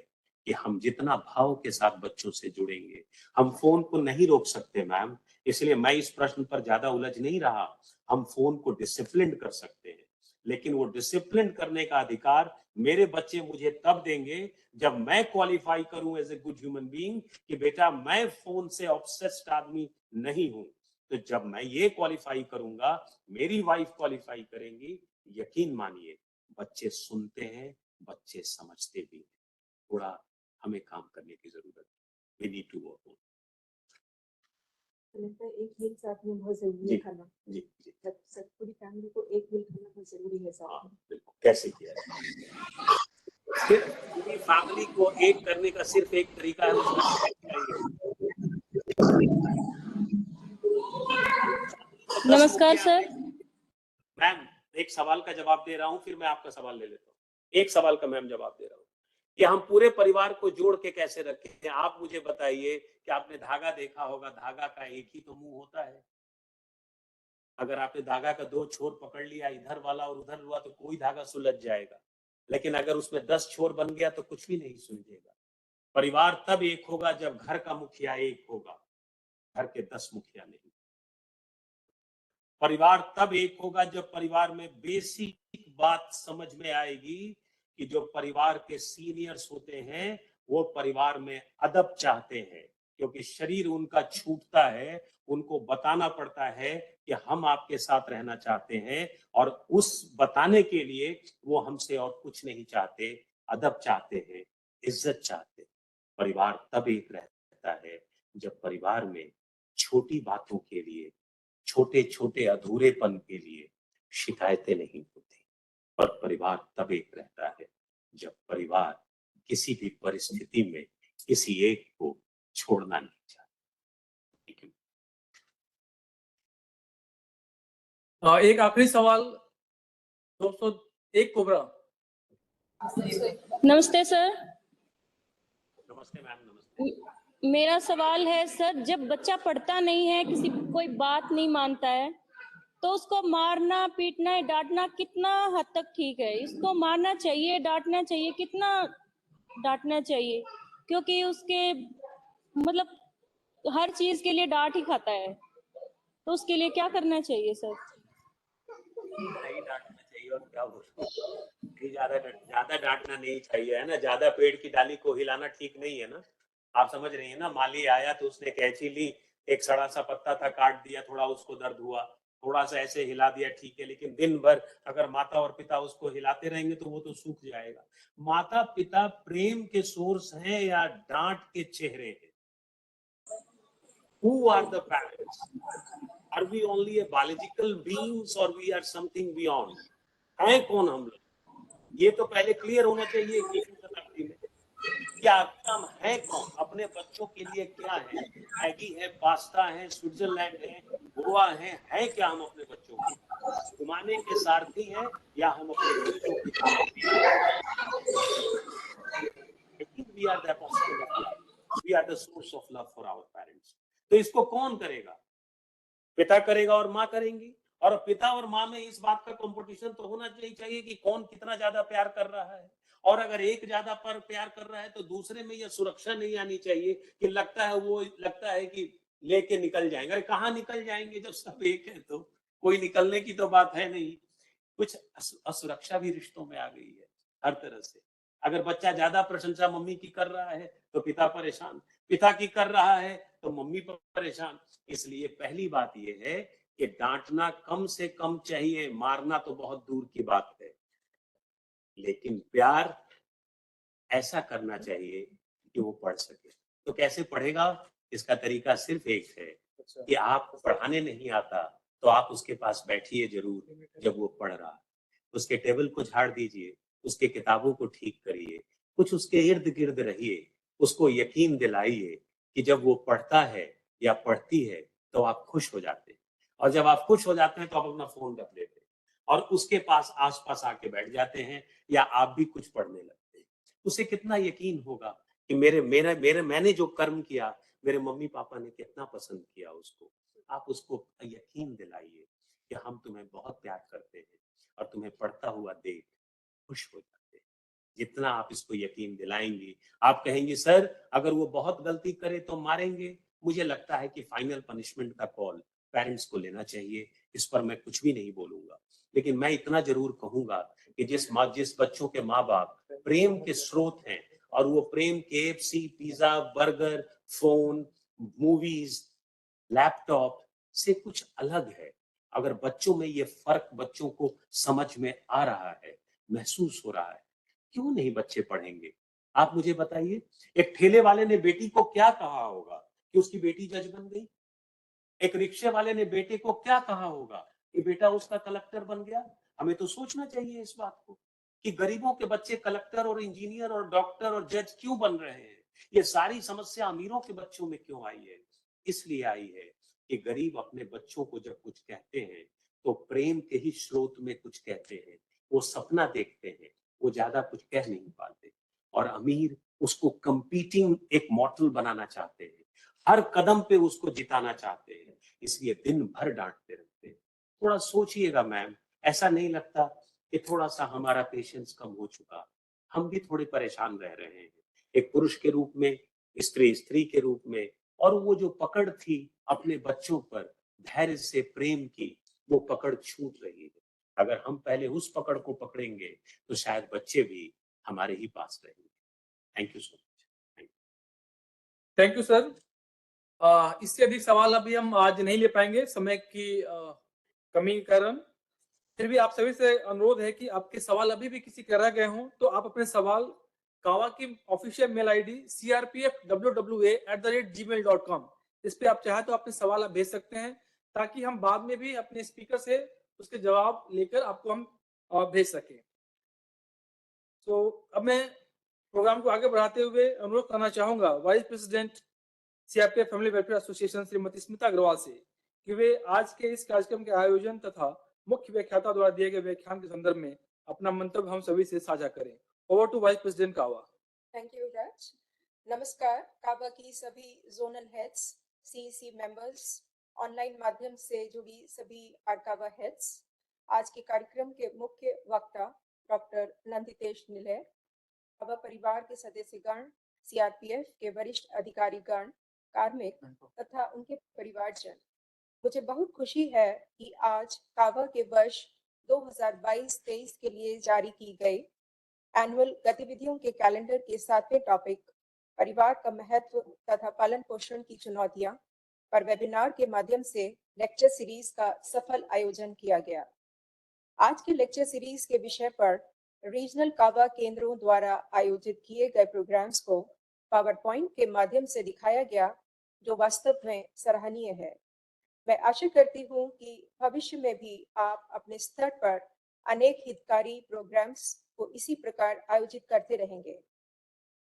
कि हम जितना भाव के साथ बच्चों से जुड़ेंगे, हम फोन को नहीं रोक सकते मैम, इसलिए मैं इस प्रश्न पर ज्यादा उलझ नहीं रहा। हम फोन को डिसिप्लिन कर सकते हैं, लेकिन वो डिसिप्लिन करने का अधिकार मेरे बच्चे मुझे तब देंगे जब मैं क्वालिफाई करूं as a good human being कि बेटा मैं फोन से ऑब्सेस्ड आदमी नहीं हूं। तो जब मैं ये क्वालिफाई करूंगा, मेरी वाइफ क्वालिफाई करेंगी, यकीन मानिए बच्चे सुनते हैं, बच्चे समझते भी हैं। थोड़ा हमें काम करने की जरूरत है, we need to work on. एक मील साथ में बहुत जरूरी है खाना। जी जी, सब पूरी फैमिली को एक मील खाना बहुत जरूरी है साथ में। बिल्कुल। कैसे किया जाए? सिर्फ पूरी फैमिली को एक करने का सिर्फ एक तरीका है, नमस्कार सर। मैम एक सवाल का जवाब दे रहा हूँ, फिर मैं आपका सवाल ले लेता हूँ। एक सवाल का मैम जवाब दे रहा हूँ कि हम पूरे परिवार को जोड़ के कैसे रखें। आप मुझे बताइए कि आपने धागा देखा होगा, धागा का एक ही तो मुंह होता है। अगर आपने धागा का दो छोर पकड़ लिया, इधर वाला और उधर हुआ, तो कोई धागा सुलझ जाएगा, लेकिन अगर उसमें 10 छोर बन गया तो कुछ भी नहीं सुलझेगा। परिवार तब एक होगा जब घर का मुखिया एक होगा, घर के 10 मुखिया नहीं। परिवार तब एक होगा जब परिवार में बेसिक बात समझ में आएगी कि जो परिवार के सीनियर्स होते हैं वो परिवार में अदब चाहते हैं, क्योंकि शरीर उनका छूटता है, उनको बताना पड़ता है कि हम आपके साथ रहना चाहते हैं, और उस बताने के लिए वो हमसे और कुछ नहीं चाहते, अदब चाहते हैं, इज्जत चाहते हैं। परिवार तब एक रहता है जब परिवार में छोटी बातों के लिए, छोटे छोटे अधूरेपन के लिए शिकायतें नहीं होती। पर परिवार तब एक रहता है जब परिवार किसी भी परिस्थिति में किसी एक को छोड़ना नहीं चाहता। एक आखिरी सवाल 201 कोबरा। नमस्ते सर। नमस्ते मैम। नमस्ते। मेरा सवाल है सर, जब बच्चा पढ़ता नहीं है, किसी कोई बात नहीं मानता है, तो उसको मारना पीटना डांटना कितना हद तक ठीक है? इसको मारना चाहिए, डांटना चाहिए, कितना डांटना चाहिए? क्योंकि उसके मतलब हर चीज के लिए डांट ही खाता है, तो उसके लिए क्या करना चाहिए सर? नहीं डांटना चाहिए और क्या बोलूं, ज्यादा डांटना नहीं चाहिए, है ना। ज्यादा पेड़ की डाली को हिलाना ठीक नहीं है ना। आप समझ रही है ना, माली आया तो उसने कैंची ली, एक सड़ा सा पत्ता था, काट दिया, थोड़ा उसको दर्द हुआ, थोड़ा सा ऐसे हिला दिया, ठीक है। लेकिन दिन भर अगर माता और पिता उसको हिलाते रहेंगे तो वो तो सूख जाएगा। माता पिता प्रेम के सोर्स हैं या डांट के चेहरे हैं? Who are the parents? Are we only a biological beings or we are something beyond? हैं कौन हम लोग? ये तो पहले क्लियर होना चाहिए 21वीं शताब्दी में। क्या हम हैं कौन? अपने बच्चों के लिए क्या है? मैगी है, पास्ता है, स्विट्जरलैंड है, गोवा है क्या हम अपने बच्चों के? घुमाने के सारथी हैं या हम अपने बच्चों के सारथी हैं? I think we are the apostle of love. We are the source of love for our parents. तो इसको कौन करेगा? पिता करेगा और माँ करेंगी। और पिता और माँ में इस बात का कंपटीशन तो होना नहीं चाहिए कि कौन कितना ज्यादा प्यार कर रहा है। और अगर एक ज्यादा पर प्यार कर रहा है तो दूसरे में यह सुरक्षा नहीं आनी चाहिए कि लगता है कि लेके निकल जाएंगे। अरे कहाँ निकल जाएंगे जब सब एक है? तो कोई निकलने की तो बात है नहीं। कुछ असुरक्षा भी रिश्तों में आ गई है हर तरह से। अगर बच्चा ज्यादा प्रशंसा मम्मी की कर रहा है तो पिता परेशान, पिता की कर रहा है तो मम्मी परेशान। इसलिए पहली बात यह है कि डांटना कम से कम चाहिए, मारना तो बहुत दूर की बात है। लेकिन प्यार ऐसा करना चाहिए कि वो पढ़ सके। तो कैसे पढ़ेगा? इसका तरीका सिर्फ एक है कि आप पढ़ाने नहीं आता तो आप उसके पास बैठिए जरूर जब वो पढ़ रहा है। उसके टेबल को झाड़ दीजिए, उसके किताबों को ठीक करिए, कुछ उसके इर्द गिर्द रहिए, उसको यकीन दिलाइए कि जब वो पढ़ता है या पढ़ती है तो आप खुश हो जाते हैं। और जब आप खुश हो जाते हैं तो आप अपना फोन रख लेते हैं और उसके पास आसपास आके बैठ जाते हैं या आप भी कुछ पढ़ने लगते हैं। उसे कितना यकीन होगा कि मैंने जो कर्म किया मेरे मम्मी पापा ने कितना पसंद किया उसको। आप उसको यकीन दिलाइए कि हम तुम्हें बहुत प्यार करते हैं और तुम्हें पढ़ता हुआ देख खुश हो जाते हैं। जितना आप इसको यकीन दिलाएंगे, आप कहेंगे सर अगर वो बहुत गलती करे तो मारेंगे। मुझे लगता है कि फाइनल पनिशमेंट का कॉल पेरेंट्स को लेना चाहिए। इस पर मैं कुछ भी नहीं बोलूंगा, लेकिन मैं इतना जरूर कहूंगा कि जिस बच्चों के माँ बाप प्रेम के स्रोत हैं और वो प्रेम KFC, pizza, burger, phone, movies, laptop से कुछ अलग है, अगर बच्चों में ये फर्क बच्चों को समझ में आ रहा है, महसूस हो रहा है, क्यों नहीं बच्चे पढ़ेंगे? आप मुझे बताइए, एक ठेले वाले ने बेटी को क्या कहा होगा कि उसकी बेटी जज बन गई? एक रिक्शे वाले ने बेटे को क्या कहा होगा कि बेटा उसका कलेक्टर बन गया? हमें तो सोचना चाहिए इस बात को कि गरीबों के बच्चे कलेक्टर और इंजीनियर और डॉक्टर और जज क्यों बन रहे हैं। ये सारी समस्या अमीरों के बच्चों में क्यों आई है? इसलिए आई है कि गरीब अपने बच्चों को जब कुछ कहते हैं तो प्रेम के ही स्रोत में कुछ कहते हैं। वो सपना देखते हैं, वो ज्यादा कुछ कह नहीं पाते। और अमीर उसको कंपीटिंग एक मॉडल बनाना चाहते हैं, हर कदम पे उसको जिताना चाहते हैं, इसलिए दिन भर डांटते रहते हैं। थोड़ा सोचिएगा मैम, ऐसा नहीं लगता कि थोड़ा सा हमारा पेशेंस कम हो चुका? हम भी थोड़े परेशान रह रहे हैं, एक पुरुष के रूप में, स्त्री के रूप में। और वो जो पकड़ थी अपने बच्चों पर धैर्य से प्रेम की, वो पकड़ छूट रही है। अगर हम पहले उस पकड़ को पकड़ेंगे तो शायद बच्चे भी हमारे ही पास रहेंगे। Thank you so much. Thank you sir. इससे अधिक सवाल अभी हम आज नहीं ले पाएंगे समय की कमी के कारण। फिर भी आप सभी से अनुरोध है कि आपके सवाल अभी भी किसी के रह गए हों तो आप अपने सवाल कावा की ऑफिशियल मेल आईडी crpfwwa@gmail.com इस पे आप चाहे तो अपने सवाल आप भेज सकते हैं, ताकि हम बाद में भी अपने स्पीकर से उसके जवाब लेकर आपको हम भेज सकें। तो अब मैं प्रोग्राम को आगे बढ़ाते हुए अनुरोध करना चाहूंगा vice president CRPF family welfare association Shrimati Smita Agrawal से कि वे आज के इस कार्यक्रम के आयोजन तथा मुख्य व्याख्याता द्वारा दिए गए व्याख्यान के संदर्भ में अपना मंतव्य हम सभी से साझा करें। ओवर टू वाइस प्रेसिडेंट कावा। थैंक यू राज। नमस्कार कावा की सभी zonal heads, CEC members, online माध्यम से जुड़ी सभी आरकावा हेड्स। आज के कार्यक्रम के मुख्य वक्ता डॉक्टर नंदितेश निलय, कावा परिवार के सदस्यगण, सीआरपीएफ के वरिष्ठ अधिकारीगण, कार्मिक तथा उनके परिवारजन, मुझे बहुत खुशी है कि आज काबा के वर्ष 2022-23 के लिए जारी की गई एनुअल गतिविधियों के कैलेंडर के 7वें टॉपिक परिवार का महत्व तथा पालन पोषण की चुनौतियां पर वेबिनार के माध्यम से लेक्चर सीरीज का सफल आयोजन किया गया। आज के लेक्चर सीरीज के विषय पर रीजनल काबा केंद्रों द्वारा आयोजित किए गए प्रोग्राम्स को पावर पॉइंट के माध्यम से दिखाया गया, जो वास्तव में सराहनीय है। मैं आशा करती हूं कि भविष्य में भी आप अपने स्तर पर अनेक हितकारी प्रोग्राम्स को इसी प्रकार आयोजित करते रहेंगे।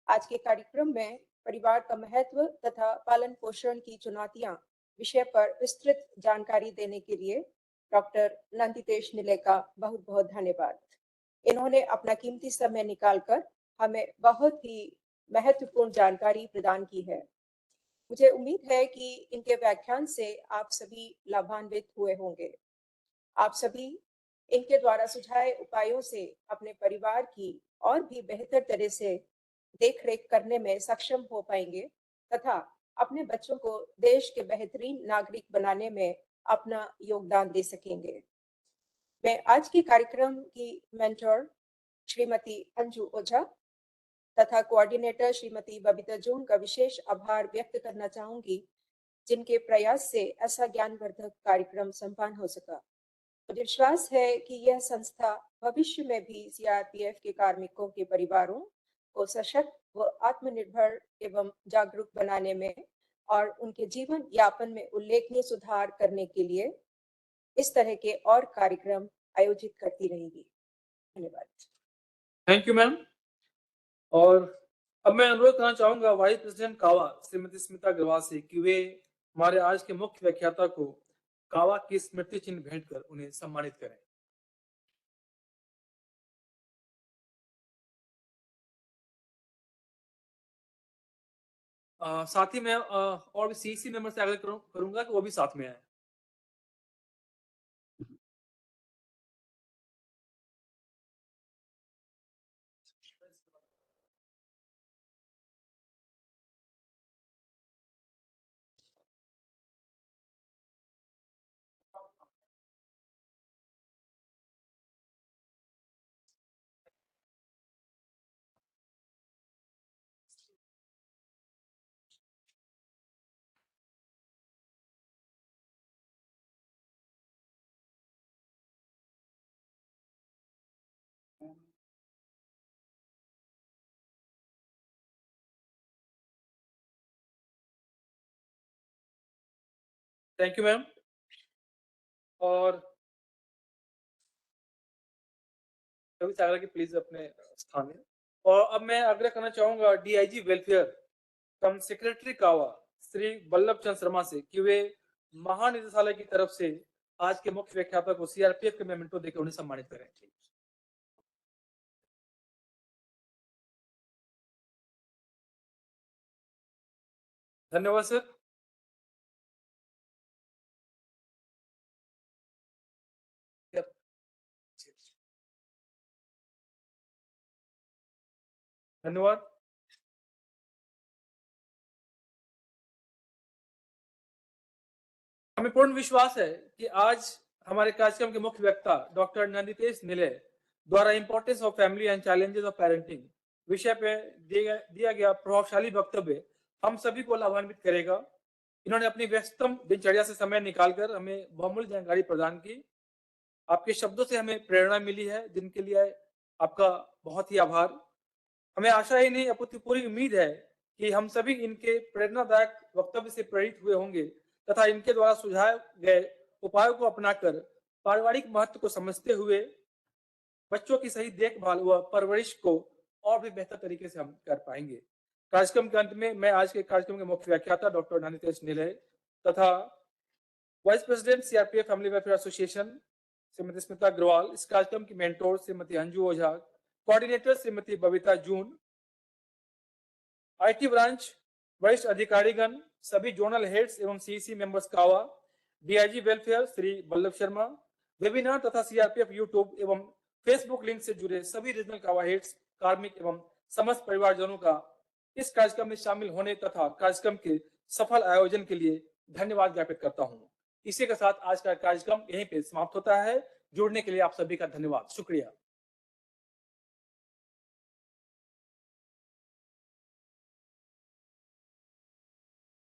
आज के कार्यक्रम में परिवार का महत्व तथा पालन पोषण की चुनौतियां विषय पर विस्तृत जानकारी देने के लिए डॉक्टर नंदितेश निले का बहुत बहुत धन्यवाद। इन्होंने अपना कीमती समय निकालकर हमें बहुत ही महत्वपूर्ण जानकारी प्रदान की है। मुझे उम्मीद है कि इनके व्याख्यान से आप सभी लाभान्वित हुए होंगे। आप सभी इनके द्वारा सुझाए उपायों से अपने परिवार की और भी बेहतर तरह से देखरेख करने में सक्षम हो पाएंगे तथा अपने बच्चों को देश के बेहतरीन नागरिक बनाने में अपना योगदान दे सकेंगे। मैं आज के कार्यक्रम की मेंटर श्रीमती अंजू ओझा तथा कोऑर्डिनेटर श्रीमती बबीता जून का विशेष आभार व्यक्त करना चाहूंगी, जिनके प्रयास से ऐसा ज्ञानवर्धक कार्यक्रम संपन्न हो सका। मुझे विश्वास है कि यह संस्था भविष्य में भी सीआरपीएफ के कार्मिकों के परिवारों को सशक्त व आत्मनिर्भर एवं जागरूक बनाने में और उनके जीवन यापन में उल्लेखनीय सुधार करने के लिए इस तरह के और कार्यक्रम आयोजित करती रहेगी। धन्यवाद। Thank you ma'am. और अब मैं अनुरोध करना चाहूंगा वाइस प्रेसिडेंट कावा श्रीमती स्मिता अग्रवाल से कि वे हमारे आज के मुख्य व्याख्याता को कावा की स्मृति चिन्ह भेंट कर उन्हें सम्मानित करें। साथ ही मैं और भी सीसी मेंबर से आग्रह करूंगा कि वो भी साथ में आए। Thank you ma'am. और कभी आग्रह की प्लीज अपने स्थान में। और अब मैं आग्रह करना चाहूंगा डीआईजी वेलफेयर कम सेक्रेटरी कावा श्री बल्लभ चंद्र शर्मा से कि वे महानिदेशालय की तरफ से आज के मुख्य व्याख्याता को सीआरपीएफ के मेमेंटो देकर उन्हें सम्मानित करें। धन्यवाद सर। धन्यवाद। हमें पूर्ण विश्वास है कि आज हमारे कार्यक्रम के मुख्य वक्ता डॉक्टर नंदितेश निले द्वारा importance of family and challenges of parenting विषय पे दिया गया प्रभावशाली वक्तव्य हम सभी को लाभान्वित करेगा। इन्होंने अपनी व्यस्तम दिनचर्या से समय निकालकर हमें बहुमूल्य जानकारी प्रदान की। आपके शब्दों से हमें प्रेरणा मिली है, जिनके लिए आपका बहुत ही आभार। हमें आशा ही नहीं अपितु पूरी उम्मीद है कि हम सभी इनके प्रेरणादायक वक्तव्य से प्रेरित हुए होंगे तथा इनके द्वारा सुझाए गए उपायों को अपनाकर पारिवारिक महत्व को समझते हुए बच्चों की सही देखभाल व परवरिश को और भी बेहतर तरीके से हम कर पाएंगे। कार्यक्रम के अंत में मैं आज के कार्यक्रम के मुख्य व्याख्याता डॉक्टर नंदितेश निले तथा vice president CRPF family welfare association Shrimati Smita Agrawal, इस कार्यक्रम की mentor Shrimati Anju Ojha, coordinator Shrimati Babita Joon, IT branch वरिष्ठ अधिकारीगण, सभी जोनल हेड्स एवं सीसी मेंबर्स कावा, DIG welfare Shri Ballabh Sharma, webinar तथा सीआरपीएफ यूट्यूब एवं फेसबुक लिंक से जुड़े सभी रीजनल कावा हेड्स, कार्मिक एवं समस्त परिवारजनों का इस कार्यक्रम में शामिल होने तथा कार्यक्रम के सफल आयोजन के लिए धन्यवाद ज्ञापित करता हूँ। इसी के साथ आज का कार्यक्रम यहीं पे समाप्त होता है। जुड़ने के लिए आप सभी का धन्यवाद, शुक्रिया।